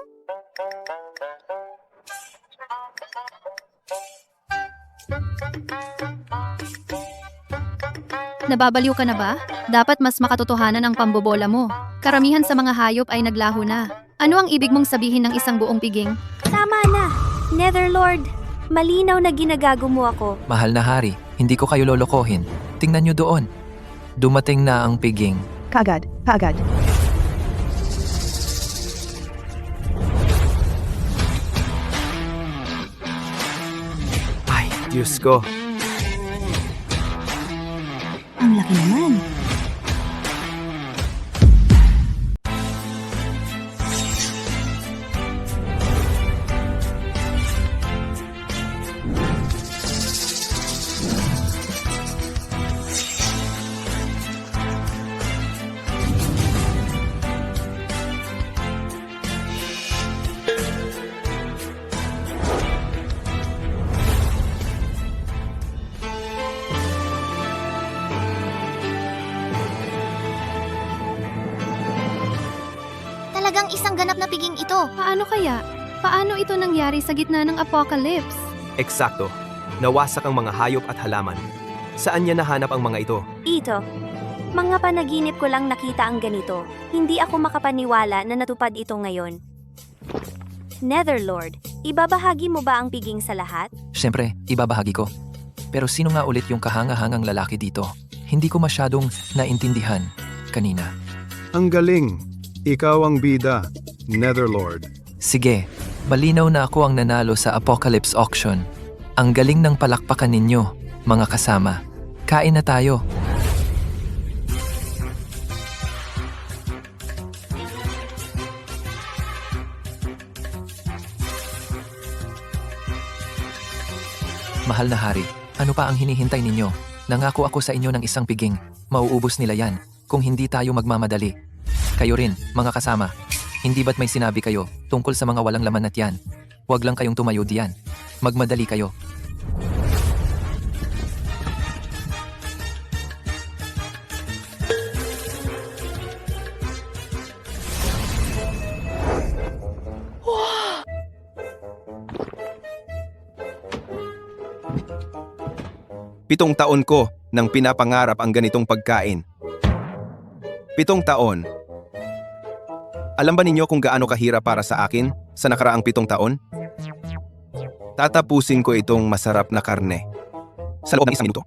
Nababaliw ka na ba? Dapat mas makatotohanan ang pambobola mo. Karamihan sa mga hayop ay naglaho na. Ano ang ibig mong sabihin ng isang buong piging? Tama na, Netherlord. Malinaw na ginagago mo ako. Mahal na hari, hindi ko kayo lolokohin. Tingnan nyo doon. Dumating na ang piging. Kaagad, kaagad. Ay, Diyos ko. Ang laki naman. Talagang isang ganap na piging ito. Paano kaya? Paano ito nangyari sa gitna ng apocalypse? Eksakto. Nawasak ang mga hayop at halaman. Saan niya nahanap ang mga ito? Ito. Mga panaginip ko lang nakita ang ganito. Hindi ako makapaniwala na natupad ito ngayon. Netherlord, ibabahagi mo ba ang piging sa lahat? Siyempre, ibabahagi ko. Pero sino nga ulit yung kahangahangang lalaki dito? Hindi ko masyadong naintindihan kanina. Ang galing. Ikaw ang bida, Netherlord. Sige, malinaw na ako ang nanalo sa Apocalypse Auction. Ang galing ng palakpakan ninyo, mga kasama. Kain na tayo. Mahal na hari, ano pa ang hinihintay ninyo? Nangako ako sa inyo ng isang piging. Mauubos nila yan kung hindi tayo magmamadali. Kayo rin, mga kasama. Hindi ba't may sinabi kayo tungkol sa mga walang laman at yan? Huwag lang kayong tumayo diyan. Magmadali kayo. Pitong taon ko nang pinapangarap ang ganitong pagkain. 7 taon. Alam ba ninyo kung gaano kahirap para sa akin sa nakaraang 7 taon? Tatapusin ko itong masarap na karne sa loob ng 1 minuto.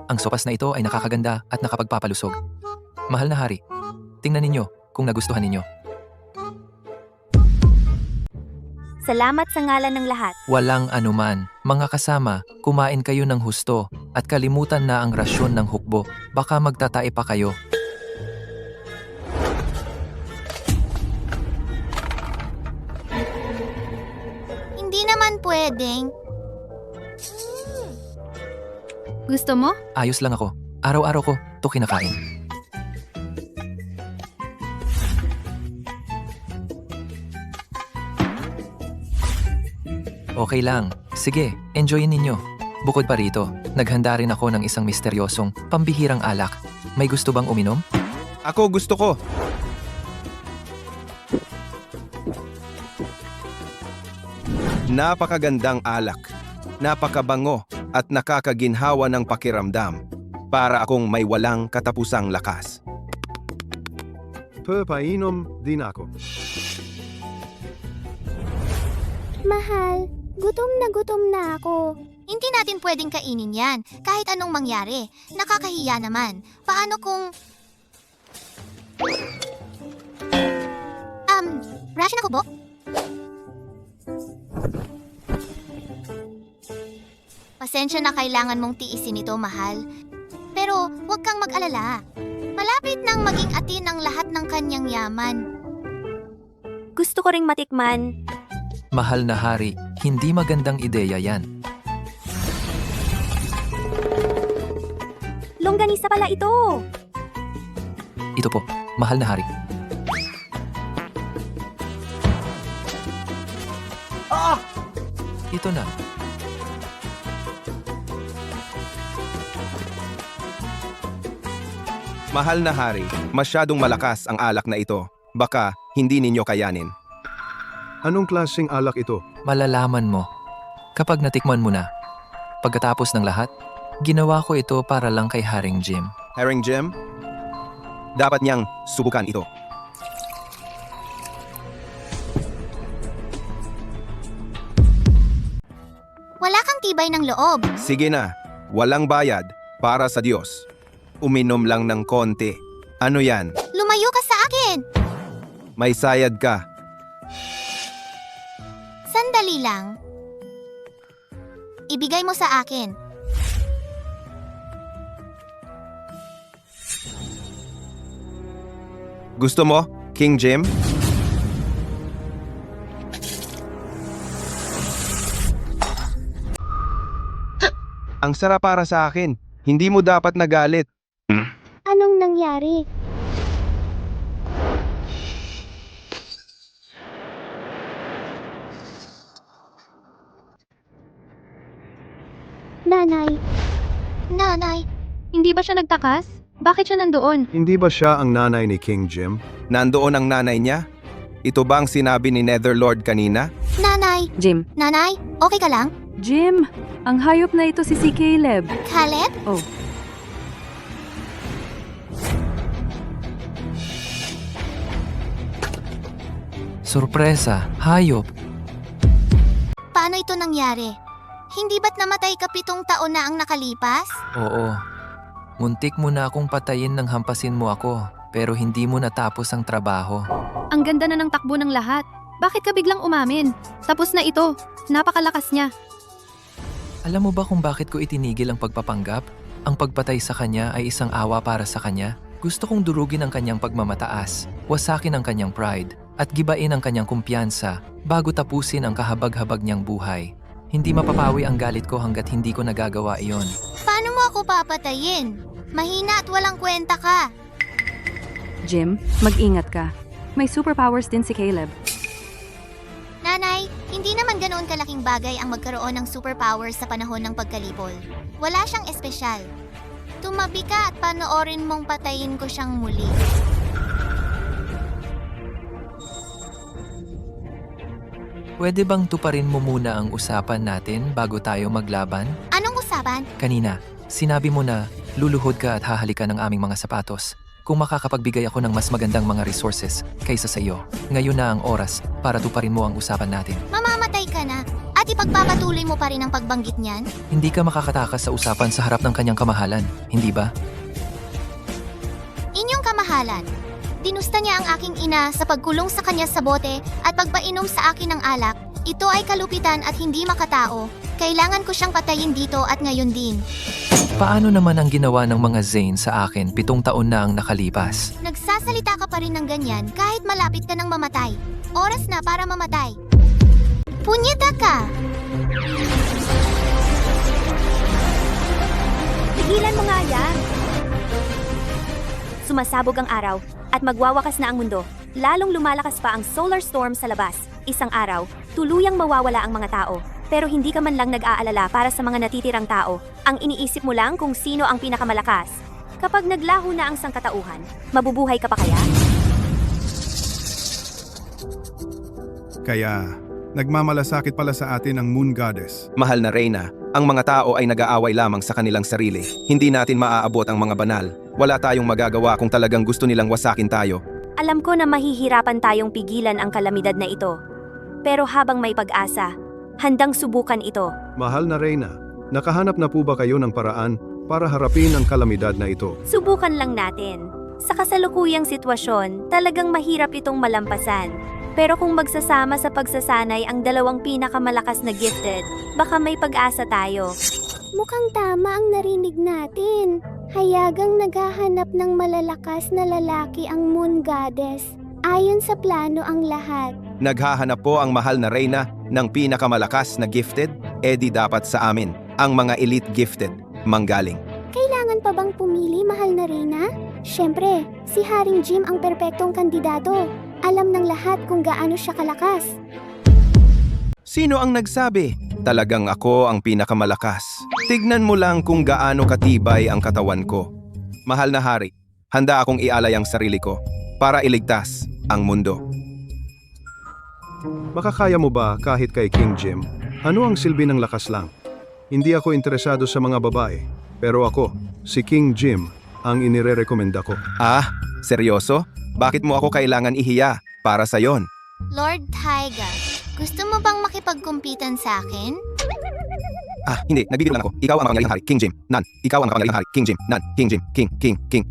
Ang sopas na ito ay nakakaganda at nakapagpapalusog. Mahal na hari, tingnan ninyo kung nagustuhan ninyo. Salamat sa ngalan ng lahat. Walang anuman. Mga kasama, kumain kayo ng husto at kalimutan na ang rasyon ng hukbo. Baka magtatae pa kayo. Hindi naman pwedeng. Gusto mo? Ayos lang ako. Araw-araw ko to kinakain. Okay lang. Sige, enjoyin ninyo. Bukod pa rito, naghanda rin ako ng isang misteryosong, pambihirang alak. May gusto bang uminom? Ako gusto ko. Napakagandang alak. Napakabango at nakakaginhawa ng pakiramdam. Para akong may walang katapusang lakas. Painom din ako. Mahal, gutom na ako. Hindi natin pwedeng kainin yan, kahit anong mangyari. Nakakahiya naman. Paano kung... ration ako, Bo? Pasensya na kailangan mong tiisin ito, mahal. Pero huwag kang mag-alala. Malapit nang maging atin ang lahat ng kanyang yaman. Gusto ko ring matikman. Mahal na hari, hindi magandang ideya yan. Longganisa pala ito. Ito po, mahal na hari. Ito na. Mahal na hari, masyadong malakas ang alak na ito. Baka hindi ninyo kayanin. Anong klaseng alak ito? Malalaman mo. Kapag natikman mo na, Pagkatapos ng lahat, ginawa ko ito para lang kay Haring Jim. Haring Jim, dapat niyang subukan ito. Wala kang tibay ng loob. Sige na, walang bayad para sa Diyos. Uminom lang ng konti. Ano yan? Lumayo ka sa akin! May sayad ka. Sandali lang. Ibigay mo sa akin. Gusto mo, King Jim? Ang sarap para sa akin. Hindi mo dapat nagalit. Anong nangyari? Nanay. Nanay. Hindi ba siya nagtakas? Bakit siya nandoon? Hindi ba siya ang nanay ni King Jim? Nandoon ang nanay niya? Ito ba ang sinabi ni Netherlord kanina? Nanay. Jim. Nanay, okay ka lang? Jim, ang hayop na ito si Caleb. Caleb? Oh. Sorpresa, hayop. Paano ito nangyari? Hindi ba't namatay ka 7 taon na ang nakalipas? Oo. Muntik mo na akong patayin nang hampasin mo ako, pero hindi mo natapos ang trabaho. Ang ganda na ng takbo ng lahat. Bakit ka biglang umamin? Tapos na ito. Napakalakas niya. Alam mo ba kung bakit ko itinigil ang pagpapanggap? Ang pagpatay sa kanya ay isang awa para sa kanya. Gusto kong durugin ang kanyang pagmamataas, wasakin ang kanyang pride, at gibain ang kanyang kumpiyansa bago tapusin ang kahabag-habag niyang buhay. Hindi mapapawi ang galit ko hanggat hindi ko nagagawa iyon. Paano mo ako papatayin? Mahina at walang kwenta ka. Jim, mag-ingat ka. May superpowers din si Caleb. Nanay, hindi naman ganoon kalaking bagay ang magkaroon ng superpowers sa panahon ng pagkalipol. Wala siyang espesyal. Tumabi ka at panoorin mong patayin ko siyang muli. Pwede bang tuparin mo muna ang usapan natin bago tayo maglaban? Anong usapan? Kanina, sinabi mo na luluhod ka at hahalikan ng aming mga sapatos kung makakapagbigay ako ng mas magandang mga resources kaysa sa iyo. Ngayon na ang oras para tuparin mo ang usapan natin. Mamamatay ka na at ipagpapatuloy mo pa rin ang pagbanggit niyan? Hindi ka makakatakas sa usapan sa harap ng kanyang kamahalan, hindi ba? Inyong kamahalan. Dinusta niya ang aking ina sa pagkulong sa kanya sa bote at pagpainom sa akin ng alak. Ito ay kalupitan at hindi makatao. Kailangan ko siyang patayin dito at ngayon din. Paano naman ang ginawa ng mga Zane sa akin 7 taon na ang nakalipas? Nagsasalita ka pa rin ng ganyan kahit malapit ka ng mamatay. Oras na para mamatay. Punyeta ka! Tigilan mo nga yan! Sumasabog ang araw at magwawakas na ang mundo. Lalong lumalakas pa ang solar storm sa labas. Isang araw, tuluyang mawawala ang mga tao. Pero hindi ka man lang nag-aalala para sa mga natitirang tao. Ang iniisip mo lang kung sino ang pinakamalakas. Kapag naglaho na ang sangkatauhan, mabubuhay ka pa kaya? Kaya, nagmamalasakit pala sa atin ang Moon Goddess. Mahal na Reyna, ang mga tao ay nag-aaway lamang sa kanilang sarili. Hindi natin maaabot ang mga banal. Wala tayong magagawa kung talagang gusto nilang wasakin tayo. Alam ko na mahihirapan tayong pigilan ang kalamidad na ito. Pero habang may pag-asa, handang subukan ito. Mahal na Reyna, nakahanap na po ba kayo ng paraan para harapin ang kalamidad na ito? Subukan lang natin. Sa kasalukuyang sitwasyon, talagang mahirap itong malampasan. Pero kung magsasama sa pagsasanay ang dalawang pinakamalakas na gifted, baka may pag-asa tayo. Mukhang tama ang narinig natin. Hayagang naghahanap ng malalakas na lalaki ang Moon Goddess. Ayon sa plano ang lahat. Naghahanap po ang mahal na Reyna ng pinakamalakas na gifted, edi dapat sa amin, ang mga elite gifted, manggaling. Kailangan pa bang pumili, mahal na Reyna? Siyempre, si Haring Jim ang perpektong kandidato. Alam ng lahat kung gaano siya kalakas. Sino ang nagsabi? Talagang ako ang pinakamalakas. Tignan mo lang kung gaano katibay ang katawan ko. Mahal na hari, handa akong ialay ang sarili ko para iligtas ang mundo. Makakaya mo ba kahit kay King Jim? Ano ang silbi ng lakas lang? Hindi ako interesado sa mga babae. Pero ako, si King Jim, ang inirerekomenda ko. Ah, seryoso? Bakit mo ako kailangan ihiya para sa yon? Lord Taiga, gusto mo bang makipagkumpitan sa akin? Ah, hindi. Nagbibiro lang ako. Ikaw ang makapangyarihang hari, King Jim. Nan. Ikaw ang makapangyarihang hari, King Jim. Nan. King Jim. King.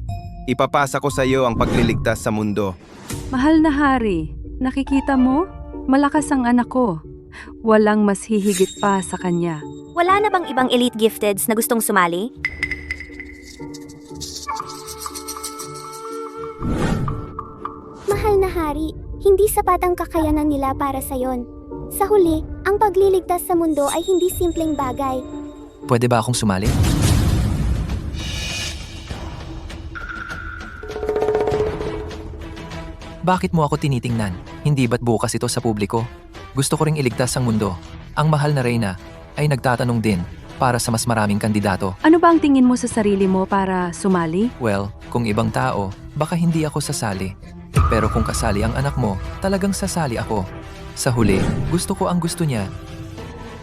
Ipapasa ko sa iyo ang pagliligtas sa mundo. Mahal na hari, nakikita mo? Malakas ang anak ko. Walang mas hihigit pa sa kanya. Wala na bang ibang elite gifteds na gustong sumali? Mahal na hari, hindi sapat ang kakayanan nila para sa yon. Sa huli, ang pagliligtas sa mundo ay hindi simpleng bagay. Pwede ba akong sumali? Bakit mo ako tinitingnan? Hindi ba't bukas ito sa publiko? Gusto ko ring iligtas ang mundo. Ang mahal na Reyna ay nagtatanong din para sa mas maraming kandidato. Ano ba ang tingin mo sa sarili mo para sumali? Well, kung ibang tao, baka hindi ako sasali. Pero kung kasali ang anak mo, talagang sasali ako. Sa huli, gusto ko ang gusto niya.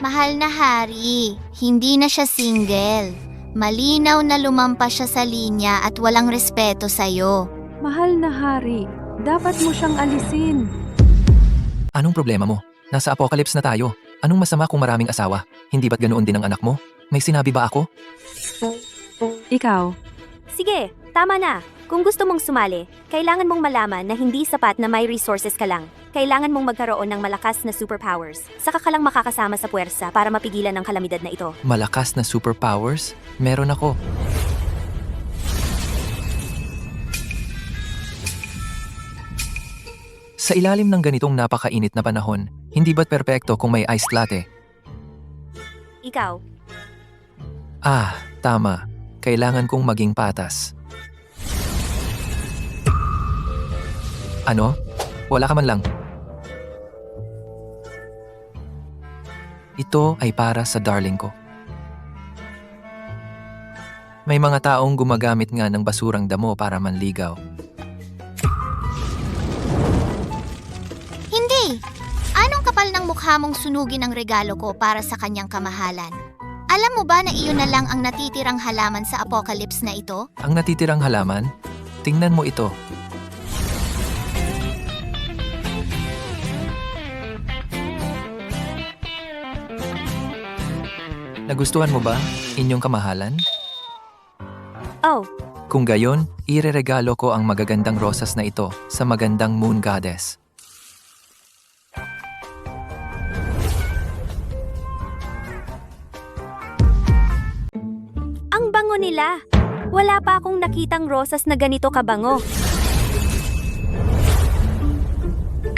Mahal na hari, hindi na siya single. Malinaw na lumampas siya sa linya at walang respeto sa'yo. Mahal na hari, dapat mo siyang alisin. Anong problema mo? Nasa apocalypse na tayo. Anong masama kung maraming asawa? Hindi ba't ganoon din ang anak mo? May sinabi ba ako? Ikaw, Sige, tama na. Kung gusto mong sumali, kailangan mong malaman na hindi sapat na may resources ka lang. Kailangan mong magkaroon ng malakas na superpowers. Saka ka lang makakasama sa puwersa para mapigilan ang kalamidad na ito. Malakas na superpowers? Meron ako. Sa ilalim ng ganitong napakainit na panahon, hindi ba't perpekto kung may iced latte? Ikaw, Ah, tama. Kailangan kong maging patas. Ano? Wala ka man lang. Ito ay para sa darling ko. May mga taong gumagamit nga ng basurang damo para manligaw. Hindi! Anong kapal ng mukha mong sunugin ang regalo ko para sa kanyang kamahalan? Alam mo ba na iyon na lang ang natitirang halaman sa apocalypse na ito? Ang natitirang halaman? Tingnan mo ito. Nagustuhan mo ba inyong kamahalan? oh, Kung gayon, ireregalo ko ang magagandang rosas na ito sa magandang moon goddess. ang bango nila. Wala pa akong nakitang rosas na ganito kabango.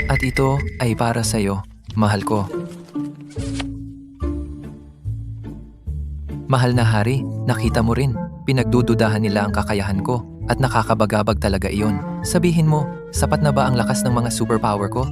At ito ay para sa'yo, mahal ko. Mahal na hari, nakita mo rin. Pinagdududahan nila ang kakayahan ko at nakakabagabag talaga iyon. Sabihin mo, sapat na ba ang lakas ng mga superpower ko?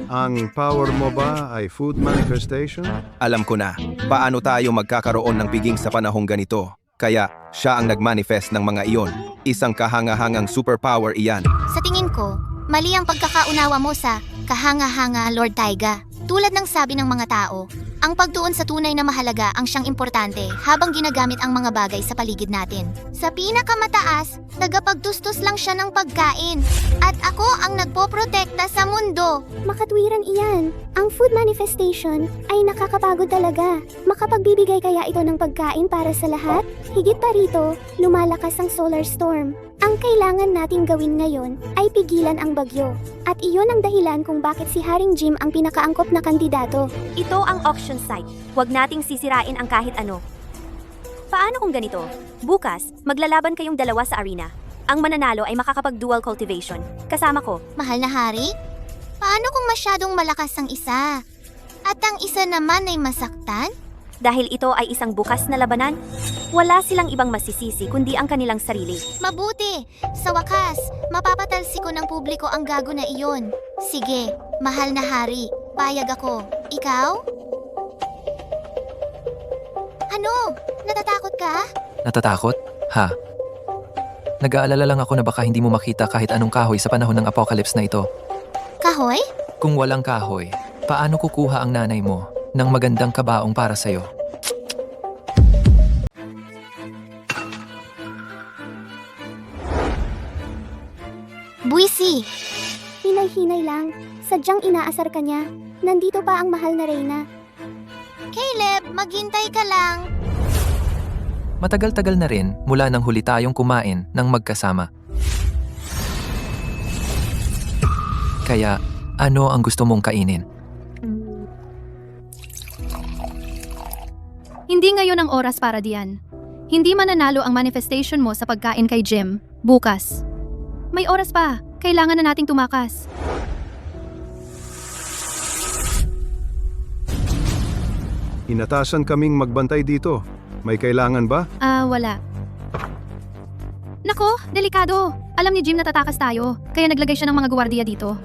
Ang power mo ba ay food manifestation? Alam ko na, paano tayo magkakaroon ng piging sa panahong ganito. Kaya, siya ang nagmanifest ng mga iyon. Isang kahanga-hangang superpower iyan. Sa tingin ko, mali ang pagkakaunawa mo sa kahanga-hanga Lord Taiga. Tulad ng sabi ng mga tao, ang pagtuon sa tunay na mahalaga ang siyang importante habang ginagamit ang mga bagay sa paligid natin. Sa pinakamataas, tagapagtustos lang siya ng pagkain. At ako ang nagpoprotekta sa mundo. Makatwiran iyan. Ang food manifestation ay nakakapagod talaga. Makapagbibigay kaya ito ng pagkain para sa lahat? Higit pa rito, lumalakas ang solar storm. Ang kailangan nating gawin ngayon ay pigilan ang bagyo. At iyon ang dahilan kung bakit si Haring Jim ang pinakaangkop na kandidato. Ito ang auction site. Huwag nating sisirain ang kahit ano. Paano kung ganito? Bukas, maglalaban kayong dalawa sa arena. Ang mananalo ay makakapag-dual cultivation. Kasama ko. Mahal na hari, paano kung masyadong malakas ang isa? At ang isa naman ay masaktan? Dahil ito ay isang bukas na labanan, wala silang ibang masisisi kundi ang kanilang sarili. Mabuti! Sa wakas, mapapatalsi ko ng publiko ang gago na iyon. Sige, mahal na hari, payag ako. Ikaw? Ano? Natatakot ka? Natatakot? Ha? Nag-aalala lang ako na baka hindi mo makita kahit anong kahoy sa panahon ng apocalypse na ito. Kahoy? Kung walang kahoy, paano kukuha ang nanay mo? ng magandang kabaong para sa'yo. Buisi! Hinay-hinay lang. Sadyang inaasar ka niya. Nandito pa ang mahal na Reyna. Caleb, maghintay ka lang. Matagal-tagal na rin mula nang huli tayong kumain ng magkasama. Kaya, ano ang gusto mong kainin? Hindi ngayon ang oras para diyan. Hindi mananalo ang manifestation mo sa pagkain kay Jim. Bukas. May oras pa. Kailangan na nating tumakas. Inatasan kaming magbantay dito. May kailangan ba? Wala. Nako, delikado. Alam ni Jim na tatakas tayo, kaya naglagay siya ng mga guwardiya dito.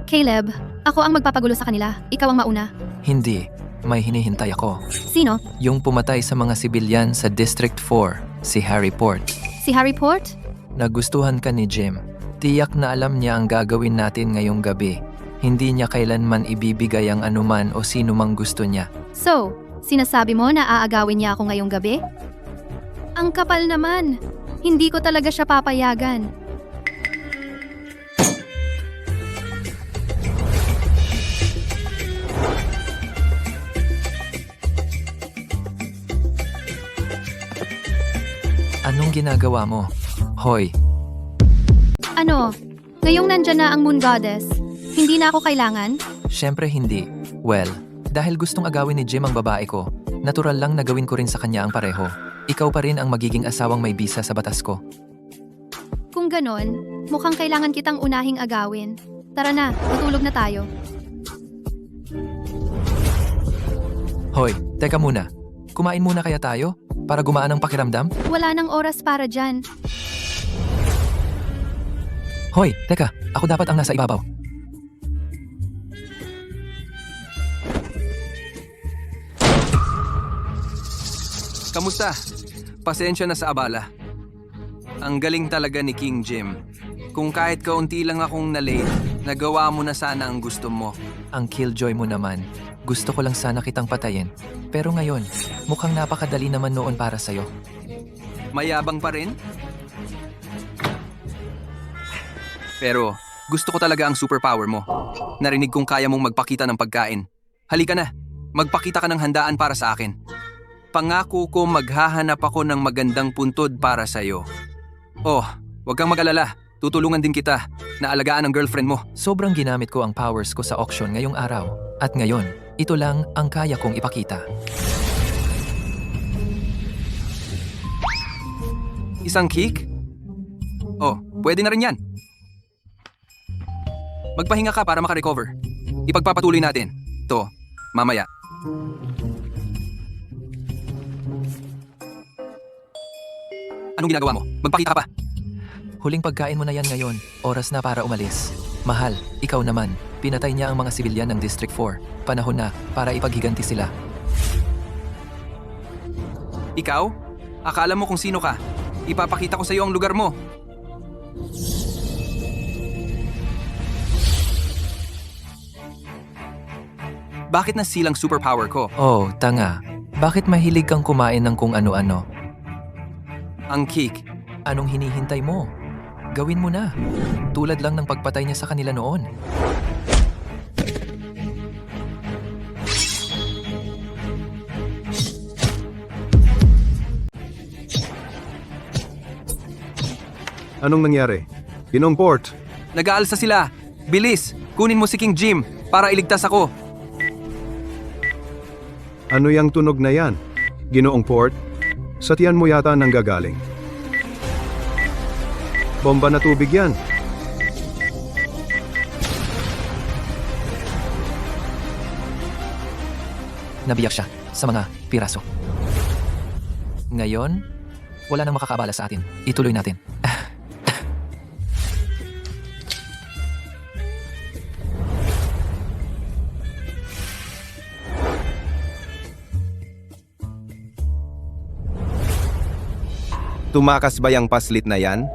Caleb, ako ang magpapagulo sa kanila. Ikaw ang mauna. Hindi. May hinihintay ako. Sino? Yung pumatay sa mga sibilyan sa District 4, si Harry Port. Si Harry Port? Nagustuhan ka ni Jim. Tiyak na alam niya ang gagawin natin ngayong gabi. Hindi niya kailanman ibibigay ang anuman o sino mang gusto niya. So, sinasabi mo na aagawin niya ako ngayong gabi? Ang kapal naman. Hindi ko talaga siya papayagan. Anong ginagawa mo? Hoy, Ano? Ngayong nandyan na ang Moon Goddess, hindi na ako kailangan? syempre hindi. Well, dahil gustong agawin ni Jim ang babae ko, natural lang na gawin ko rin sa kanya ang pareho. Ikaw pa rin ang magiging asawang may bisa sa batas ko. Kung ganon, mukhang kailangan kitang unahing agawin. Tara na, matulog na tayo. Hoy, teka muna. Kumain muna kaya tayo? Para gumaan ang pakiramdam? Wala nang oras para dyan. Hoy, teka. Ako dapat ang nasa ibabaw. Kamusta? Pasensya na sa abala. Ang galing talaga ni King Jim. Kung kahit kaunti lang akong na-late, nagawa mo na sana ang gusto mo. Ang killjoy mo naman. Gusto ko lang sana kitang patayin. Pero ngayon, mukhang napakadali naman noon para sa'yo. Mayabang pa rin? Pero gusto ko talaga ang superpower mo. Narinig kong kaya mong magpakita ng pagkain. Halika na, magpakita ka ng handaan para sa akin. Pangako ko maghahanap ako ng magandang puntod para sa'yo. Oh, huwag kang mag-alala. Tutulungan din kita na alagaan ang girlfriend mo. Sobrang ginamit ko ang powers ko sa auction ngayong araw. At ngayon, ito lang ang kaya kong ipakita. Isang kick? Oh, pwede na rin yan. Magpahinga ka para makarecover. Ipagpapatuloy natin. To, mamaya. Anong ginagawa mo? Magpakita ka pa. Huling pagkain mo na yan ngayon. Oras na para umalis. Mahal, ikaw naman. Pinatay niya ang mga sibilyan ng District 4. Panahon na para ipaghiganti sila. Ikaw? Akala mo kung sino ka? Ipapakita ko sa iyo ang lugar mo. Bakit nasilang superpower ko? Oh, tanga. Bakit mahilig kang kumain ng kung ano-ano? Ang kick. Anong hinihintay mo? Gawin mo na. Tulad lang ng pagpatay niya sa kanila noon. Anong nangyari? Ginong Port. Nag-aalsa sila. Bilis, kunin mo si King Jim para iligtas ako. Ano yang tunog na yan? Ginoong Port? Sa tiyan mo yata nang gagaling. Bomba na tubig yan. Nabiyak siya sa mga piraso. Ngayon, wala nang makakaabala sa atin. Ituloy natin. Tumakas ba yung paslit na yan?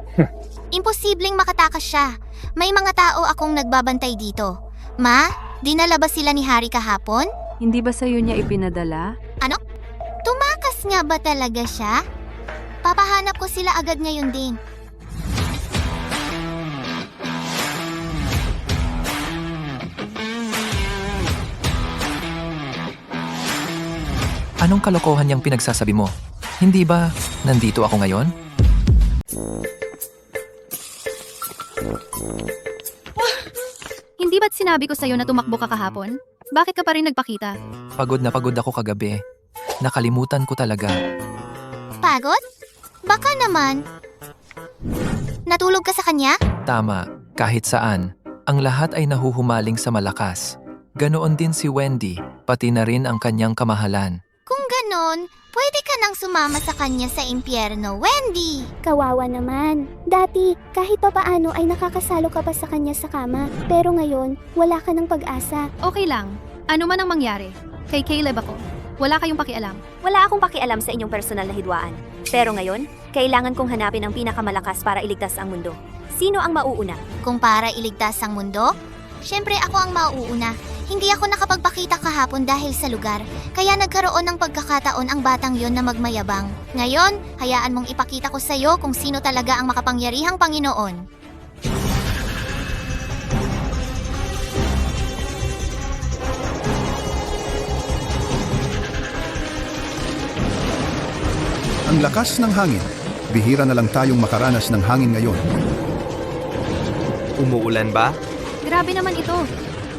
Imposibleng makatakas siya. May mga tao akong nagbabantay dito. Ma, dinala ba sila ni Harry kahapon? Hindi ba sa'yo niya ipinadala? Ano? Tumakas nga ba talaga siya? Papahanap ko sila agad ngayon din. Anong kalokohan niyang pinagsasabi mo? Hindi ba nandito ako ngayon? Hindi ba't sinabi ko sa'yo na tumakbo ka kahapon? Bakit ka pa rin nagpakita? Pagod na pagod ako kagabi. Nakalimutan ko talaga. Pagod? Baka naman. Natulog ka sa kanya? Tama, kahit saan. Ang lahat ay nahuhumaling sa malakas. Ganoon din si Wendy, pati na rin ang kanyang kamahalan. Kung ganon, pwede ka nang sumama sa kanya sa impyerno, Wendy! Kawawa naman. Dati, kahit papaano ay nakakasalo ka pa sa kanya sa kama. Pero ngayon, wala ka ng pag-asa. Okay lang. Ano man ang mangyari. Kay Caleb ako. Wala kayong pakialam. Wala akong pakialam sa inyong personal na hidwaan. Pero ngayon, kailangan kong hanapin ang pinakamalakas para iligtas ang mundo. Sino ang mauuna? Kung para iligtas ang mundo, syempre ako ang mauuna. Hindi ako nakapagpakita kahapon dahil sa lugar, kaya nagkaroon ng pagkakataon ang batang yon na magmayabang. Ngayon, hayaan mong ipakita ko sa'yo kung sino talaga ang makapangyarihang Panginoon. Ang lakas ng hangin. Bihira na lang tayong makaranas ng hangin ngayon. Umuulan ba? Grabe naman ito.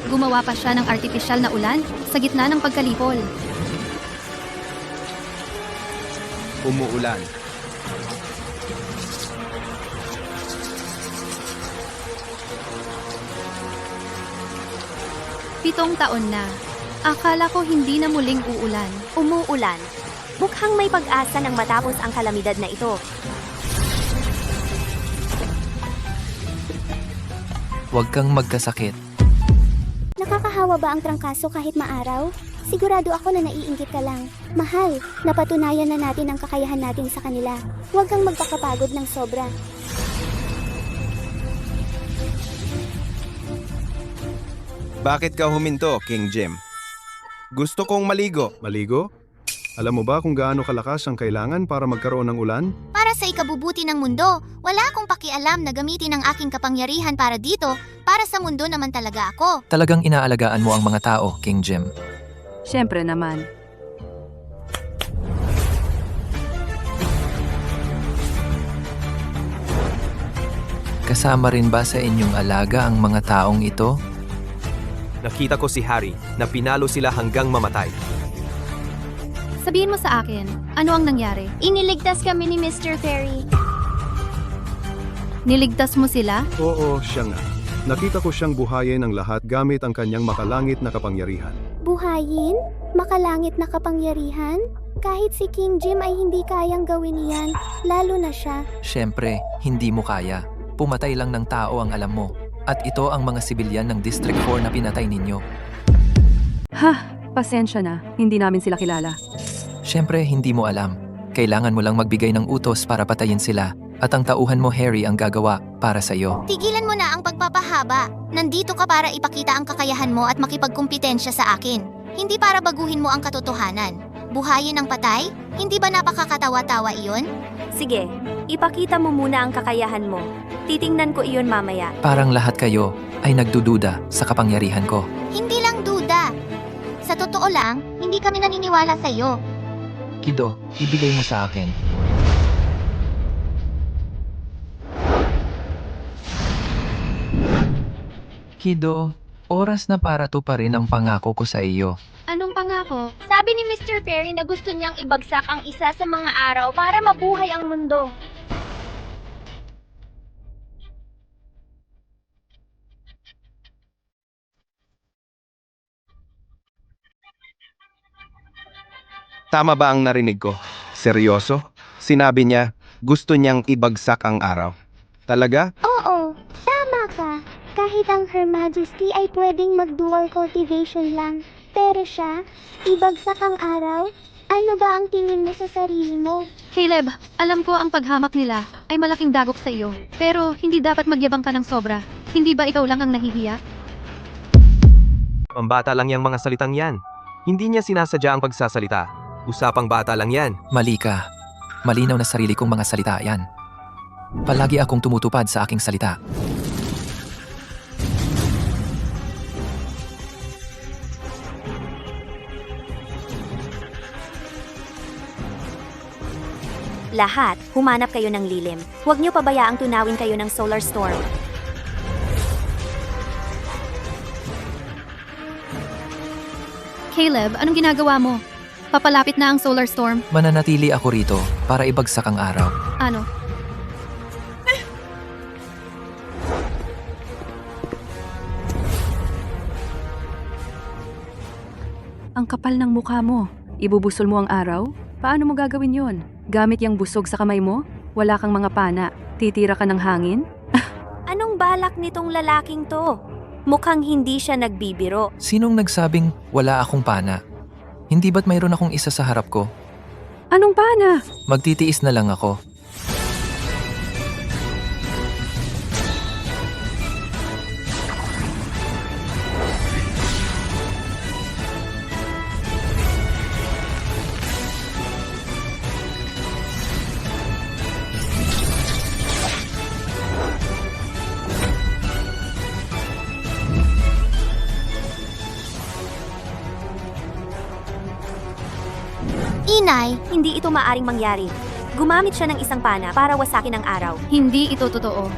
Gumawa pa siya ng artipisyal na ulan sa gitna ng pagkalipol. Umuulan. Pitong taon na. Akala ko hindi na muling uulan. Umuulan. Mukhang may pag-asa nang matapos ang kalamidad na ito. Huwag kang magkasakit. Nakakahawa ba ang trangkaso kahit maaraw? Sigurado ako na naiinggit ka lang. Mahal, napatunayan na natin ang kakayahan natin sa kanila. Huwag kang magpakapagod ng sobra. Bakit ka huminto, King Jim? Gusto kong maligo. Maligo? Alam mo ba kung gaano kalakas ang kailangan para magkaroon ng ulan? Para sa ikabubuti ng mundo, wala akong pakialam na gamitin ang aking kapangyarihan para dito, para sa mundo naman talaga ako. Talagang inaalagaan mo ang mga tao, King Jim. Siyempre naman. Kasama rin ba sa inyong alaga ang mga taong ito? Nakita ko si Harry na pinalo sila hanggang mamatay. Sabihin mo sa akin, ano ang nangyari? Iniligtas kami ni Mr. Fairy. Niligtas mo sila? Oo, siya nga. Nakita ko siyang buhayin ang lahat gamit ang kanyang makalangit na kapangyarihan. Buhayin? Makalangit na kapangyarihan? Kahit si King Jim ay hindi kayang gawin iyan, lalo na siya. Siyempre, hindi mo kaya. Pumatay lang ng tao ang alam mo. At ito ang mga sibilyan ng District 4 na pinatay ninyo. Pasensya na. Hindi namin sila kilala. Siyempre, hindi mo alam. Kailangan mo lang magbigay ng utos para patayin sila. At ang tauhan mo, Harry, ang gagawa para sa'yo. Tigilan mo na ang pagpapahaba. Nandito ka para ipakita ang kakayahan mo at makipagkumpetensya sa akin. Hindi para baguhin mo ang katotohanan. Buhayin ang patay? Hindi ba napakakatawa-tawa iyon? Sige, ipakita mo muna ang kakayahan mo. Titingnan ko iyon mamaya. Parang lahat kayo ay nagdududa sa kapangyarihan ko. Hindi lang duda. Sa totoo lang, hindi kami naniniwala sa iyo. Kido, ibigay mo sa akin. Kido, oras na para tuparin ang pangako ko sa iyo. Anong pangako? Sabi ni Mr. Fairy na gusto niyang ibagsak ang isa sa mga araw para mabuhay ang mundo. Tama ba ang narinig ko? Seryoso? Sinabi niya, gusto niyang ibagsak ang araw. Talaga? Oo, tama ka. Kahit ang Her Majesty ay pwedeng mag-dual cultivation lang. Pero siya, ibagsak ang araw? Ano ba ang tingin mo sa sarili mo? Caleb, alam ko ang paghamak nila ay malaking dagok sa iyo. Pero hindi dapat magyabang ka ng sobra. Hindi ba ikaw lang ang nahihiya? Pambata lang yung mga salitang yan. Hindi niya sinasadya ang pagsasalita. Usapang bata lang yan. Mali ka. Malinaw na sarili kong mga salita yan. Palagi akong tumutupad sa aking salita. Lahat, humanap kayo ng lilim. Huwag niyo pabayaang tunawin kayo ng solar storm. Caleb, anong ginagawa mo? Papalapit na ang solar storm. Mananatili ako rito para ibagsak ang araw. Ano? Ang kapal ng mukha mo. Ibubusol mo ang araw? Paano mo gagawin yon? Gamit yung busog sa kamay mo? Wala kang mga pana? Titira ka ng hangin? Anong balak nitong lalaking to? Mukhang hindi siya nagbibiro. Sinong nagsabing wala akong pana? Hindi ba't mayroon akong isa sa harap ko? Anong pana? Magtitiis na lang ako. Inay, hindi ito maaring mangyari. Gumamit siya ng isang pana para wasakin ang araw. Hindi ito totoo.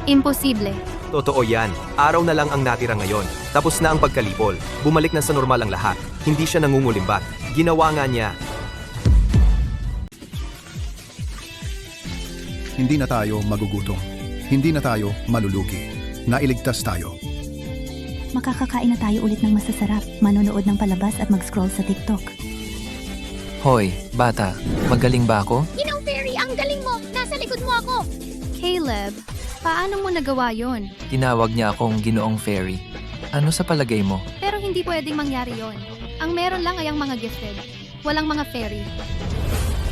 Imposible. Totoo yan. Araw na lang ang natira ngayon. Tapos na ang pagkalipol. Bumalik na sa normal ang lahat. Hindi siya nangungulimbat. Ginawa nga niya. Hindi na tayo magugutom. Hindi na tayo malulugi. Nailigtas tayo. Makakakain na tayo ulit ng masasarap, manonood ng palabas at mag-scroll sa TikTok. Hoy, bata, magaling ba ako? Ginoong Fairy, ang galing mo! Nasa likod mo ako! Caleb, paano mo nagawa yon? Tinawag niya akong Ginoong Fairy. Ano sa palagay mo? Pero hindi pwedeng mangyari yon. Ang meron lang ay ang mga gifted. Walang mga fairy.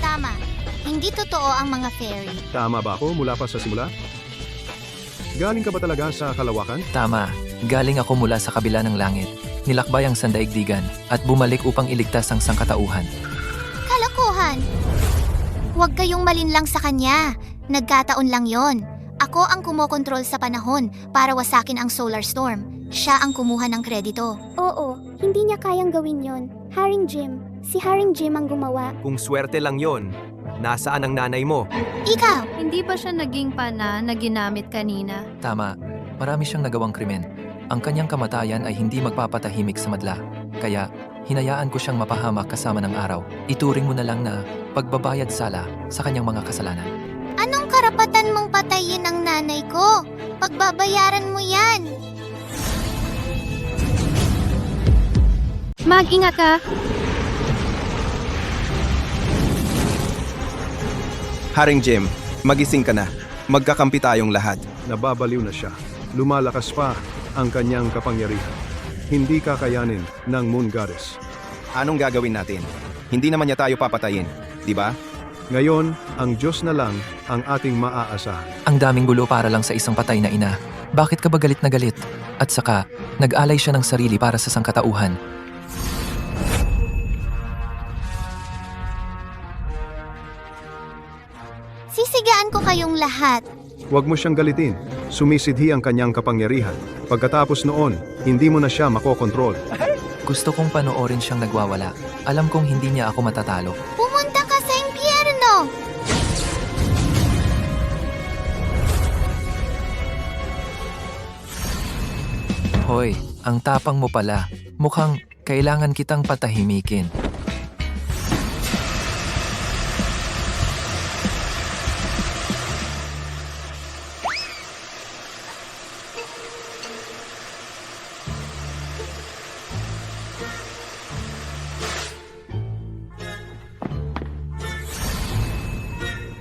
Tama. Hindi totoo ang mga fairy. Tama ba ako mula pa sa simula? Galing ka ba talaga sa kalawakan? Tama, galing ako mula sa kabila ng langit. Nilakbay ang sandaigdigan at bumalik upang iligtas ang sangkatauhan. Kalokohan! Huwag kayong malinlang sa kanya. Nagkataon lang yon. Ako ang kumokontrol sa panahon para wasakin ang solar storm. Siya ang kumuha ng kredito. Oo, hindi niya kayang gawin yon. Haring Jim. Si Haring Jim ang gumawa. Kung swerte lang yon, nasaan ang nanay mo? Ikaw! Hindi ba siya naging pana na ginamit kanina? Tama, marami siyang nagawang krimen. Ang kanyang kamatayan ay hindi magpapatahimik sa madla. Kaya, hinayaan ko siyang mapahamak kasama ng araw. Ituring mo na lang na pagbabayad sala sa kanyang mga kasalanan. Anong karapatan mong patayin ang nanay ko? Pagbabayaran mo yan! Mag-ingat ka! Haring Jim, magising ka na. Magkakampi tayong lahat. Nababaliw na siya. Lumalakas pa ang kanyang kapangyarihan. Hindi kakayanin ng Moon Goddess. Anong gagawin natin? Hindi naman niya tayo papatayin, di ba? Ngayon, ang Diyos na lang ang ating maaasahan. Ang daming gulo para lang sa isang patay na ina. Bakit ka ba galit na galit? At saka, nag-alay siya ng sarili para sa sangkatauhan. Sisigaan ko kayong lahat. Huwag mo siyang galitin. Sumisidhi ang kanyang kapangyarihan. Pagkatapos noon, hindi mo na siya makokontrol. Gusto kong panoorin siyang nagwawala. Alam kong hindi niya ako matatalo. Pumunta ka sa impyerno! Hoy, ang tapang mo pala. Mukhang kailangan kitang patahimikin.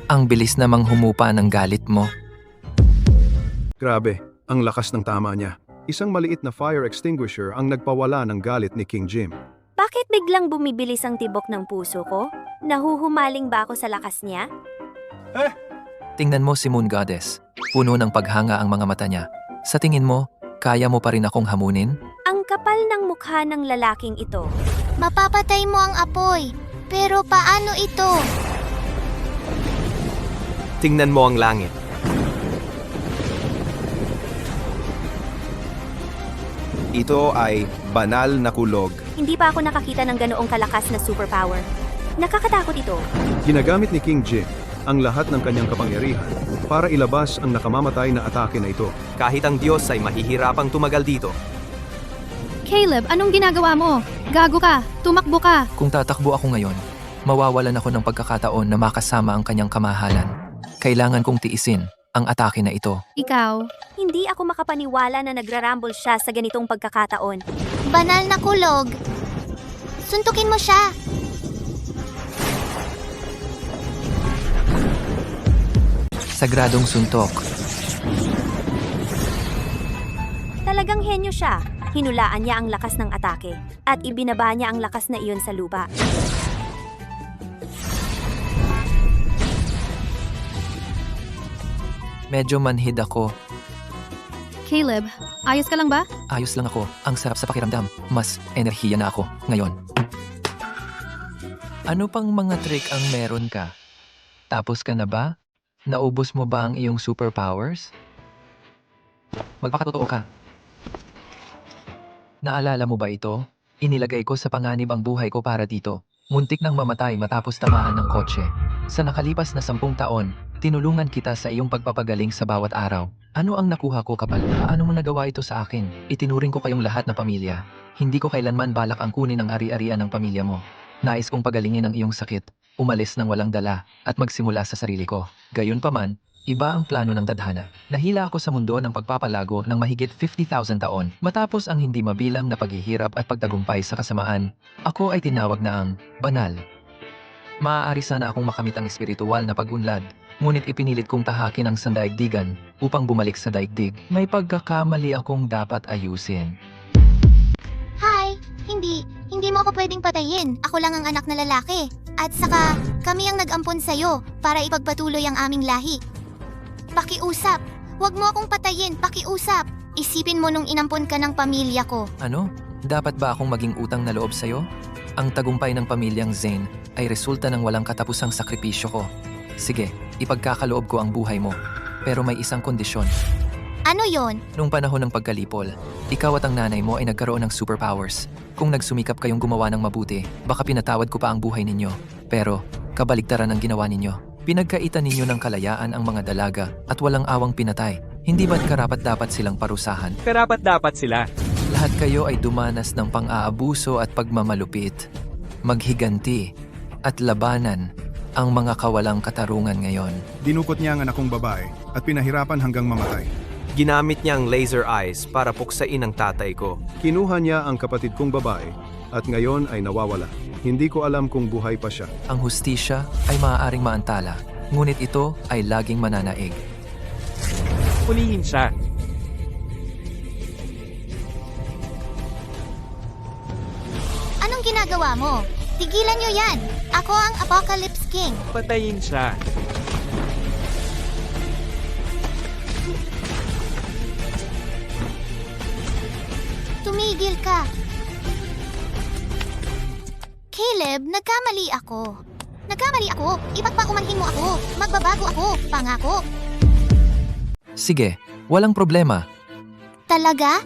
Ang bilis namang humupa ng galit mo. Grabe, ang lakas ng tama niya. Isang maliit na fire extinguisher ang nagpawala ng galit ni King Jim. Bakit biglang bumibilis ang tibok ng puso ko? Nahuhumaling ba ako sa lakas niya? Tingnan mo si Moon Goddess. Puno ng paghanga ang mga mata niya. Sa tingin mo, kaya mo pa rin akong hamunin? Ang kapal ng mukha ng lalaking ito. Mapapatay mo ang apoy. Pero paano ito? Tingnan mo ang langit. Ito ay banal na kulog. Hindi pa ako nakakita ng ganoong kalakas na superpower. Nakakatakot ito. Ginagamit ni King Jim ang lahat ng kanyang kapangyarihan para ilabas ang nakamamatay na atake na ito. Kahit ang Diyos ay mahihirapang tumagal dito. Caleb, anong ginagawa mo? Gago ka! Tumakbo ka! Kung tatakbo ako ngayon, mawawalan ako ng pagkakataon na makasama ang kanyang kamahalan. Kailangan kong tiisin ang atake na ito. Ikaw? Hindi ako makapaniwala na nagrarumble siya sa ganitong pagkakataon. Banal na kulog. Suntukin mo siya. Sagradong suntok. Talagang henyo siya. Hinulaan niya ang lakas ng atake at ibinaba niya ang lakas na iyon sa lupa. Medyo manhid ako. Caleb, ayos ka lang ba? Ayos lang ako. Ang sarap sa pakiramdam. Mas enerhiya na ako ngayon. Ano pang mga trick ang meron ka? Tapos ka na ba? Naubos mo ba ang iyong superpowers? Magpakatotoo ka. Naalala mo ba ito? Inilagay ko sa panganib ang buhay ko para dito. Muntik nang mamatay matapos tamaan ng kotse. Sa nakalipas na 10 taon, tinulungan kita sa iyong pagpapagaling sa bawat araw. Ano ang nakuha ko kapal? Paano mo nagawa ito sa akin? Itinuring ko kayong lahat na pamilya. Hindi ko kailanman balak ang kunin ang ari-arian ng pamilya mo. Nais kong pagalingin ang iyong sakit, umalis ng walang dala, at magsimula sa sarili ko. Gayunpaman, iba ang plano ng tadhana. Nahila ako sa mundo ng pagpapalago ng mahigit 50,000 taon. Matapos ang hindi mabilang na paghihirap at pagtagumpay sa kasamaan, ako ay tinawag na ang banal. Maaari sana akong makamit ang espiritual na pag-unlad, ngunit ipinilit kong tahakin ang sandaigdigan upang bumalik sa daigdig. May pagkakamali akong dapat ayusin. Hi! Hindi mo ako pwedeng patayin. Ako lang ang anak na lalaki. At saka, kami ang nag-ampon sa'yo para ipagpatuloy ang aming lahi. Pakiusap! Huwag mo akong patayin, pakiusap! Isipin mo nung inampon ka ng pamilya ko. Ano? Dapat ba akong maging utang na loob sa'yo? Ang tagumpay ng pamilyang Zane ay resulta ng walang katapusang sakripisyo ko. Sige, ipagkakaloob ko ang buhay mo. Pero may isang kondisyon. Ano yon? Nung panahon ng pagkalipol, ikaw at ang nanay mo ay nagkaroon ng superpowers. Kung nagsumikap kayong gumawa ng mabuti, baka pinatawad ko pa ang buhay ninyo. Pero, kabaligtaran ang ginawa ninyo. Pinagkaitan ninyo ng kalayaan ang mga dalaga at walang awang pinatay. Hindi ba't karapat-dapat silang parusahan? Karapat-dapat sila. Lahat kayo ay dumanas ng pang-aabuso at pagmamalupit. Maghiganti at labanan ang mga kawalang katarungan ngayon. Dinukot niya ang anak kong babae at pinahirapan hanggang mamatay. Ginamit niya ang laser eyes para puksain ang tatay ko. Kinuha niya ang kapatid kong babae at ngayon ay nawawala. Hindi ko alam kung buhay pa siya. Ang hustisya ay maaaring maantala, ngunit ito ay laging mananaig. Pulihin siya. Anong ginagawa mo? Tigilan niyo yan! Ako ang Apocalypse King. Patayin siya. Tumigil ka! Caleb, nagkamali ako. Ipagpaumanhin mo ako. Magbabago ako. Pangako. Sige, walang problema. Talaga?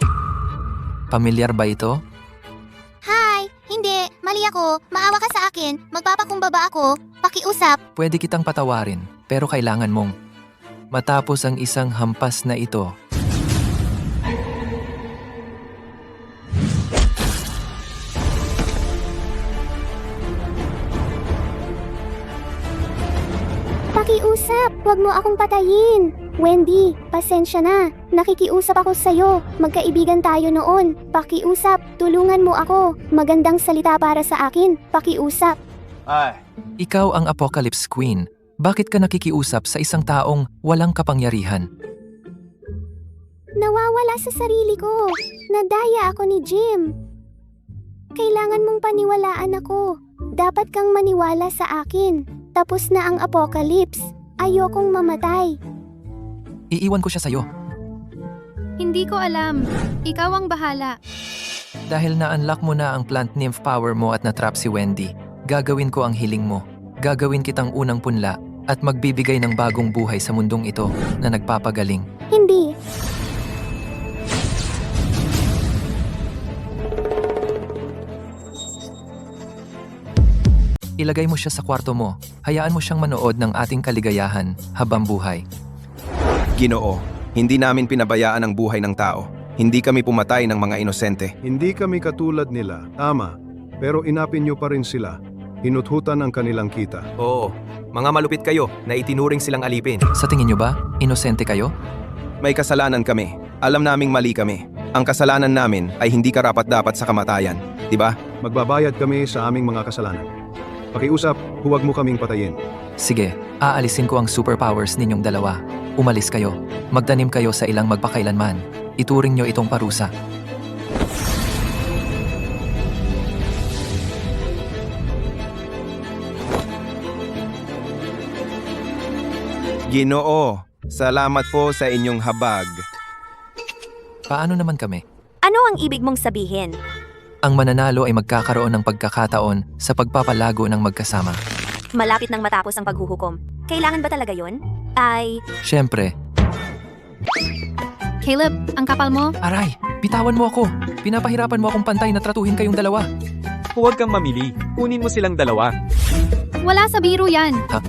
Pamilyar ba ito? Hi! Hindi. Mali ako. Maawa ka sa akin. Magpapakumbaba ako. Pakiusap. Pwede kitang patawarin, pero kailangan mong matapos ang isang hampas na ito. Pakiusap! Huwag mo akong patayin! Wendy, pasensya na. Nakikiusap ako sa'yo. Magkaibigan tayo noon. Pakiusap, tulungan mo ako. Magandang salita para sa akin. Pakiusap. Ikaw ang Apocalypse Queen. Bakit ka nakikiusap sa isang taong walang kapangyarihan? Nawawala sa sarili ko. Nadaya ako ni Jim. Kailangan mong paniwalaan ako. Dapat kang maniwala sa akin. Tapos na ang apocalypse. Ayokong mamatay. Iiwan ko siya sa'yo. Hindi ko alam. Ikaw ang bahala. Dahil na-unlock mo na ang plant nymph power mo at natrap si Wendy, gagawin ko ang hiling mo. Gagawin kitang unang punla at magbibigay ng bagong buhay sa mundong ito na nagpapagaling. Hindi. Ilagay mo siya sa kwarto mo. Hayaan mo siyang manood ng ating kaligayahan habang buhay. Ginoo, hindi namin pinabayaan ang buhay ng tao. Hindi kami pumatay ng mga inosente. Hindi kami katulad nila, tama. Pero inapin niyo pa rin sila. Hinuthutan ang kanilang kita. Oo, mga malupit kayo na itinuring silang alipin. Sa tingin nyo ba, inosente kayo? May kasalanan kami. Alam naming mali kami. Ang kasalanan namin ay hindi karapat-dapat sa kamatayan. Diba? Magbabayad kami sa aming mga kasalanan. Pakiusap, huwag mo kaming patayin. Sige, aalisin ko ang superpowers ninyong dalawa. Umalis kayo. Magtanim kayo sa ilang magpakailanman. Ituring nyo itong parusa. Ginoo, salamat po sa inyong habag. Paano naman kami? Ano ang ibig mong sabihin? Ang mananalo ay magkakaroon ng pagkakataon sa pagpapalago ng magkasama. Malapit nang matapos ang paghuhukom. Kailangan ba talaga yon? Ay, Siyempre. Caleb, ang kapal mo. Aray, bitawan mo ako. Pinapahirapan mo akong pantay na tratuhin kayong dalawa. Huwag kang mamili. Kunin mo silang dalawa. Wala sa biro yan. Ha?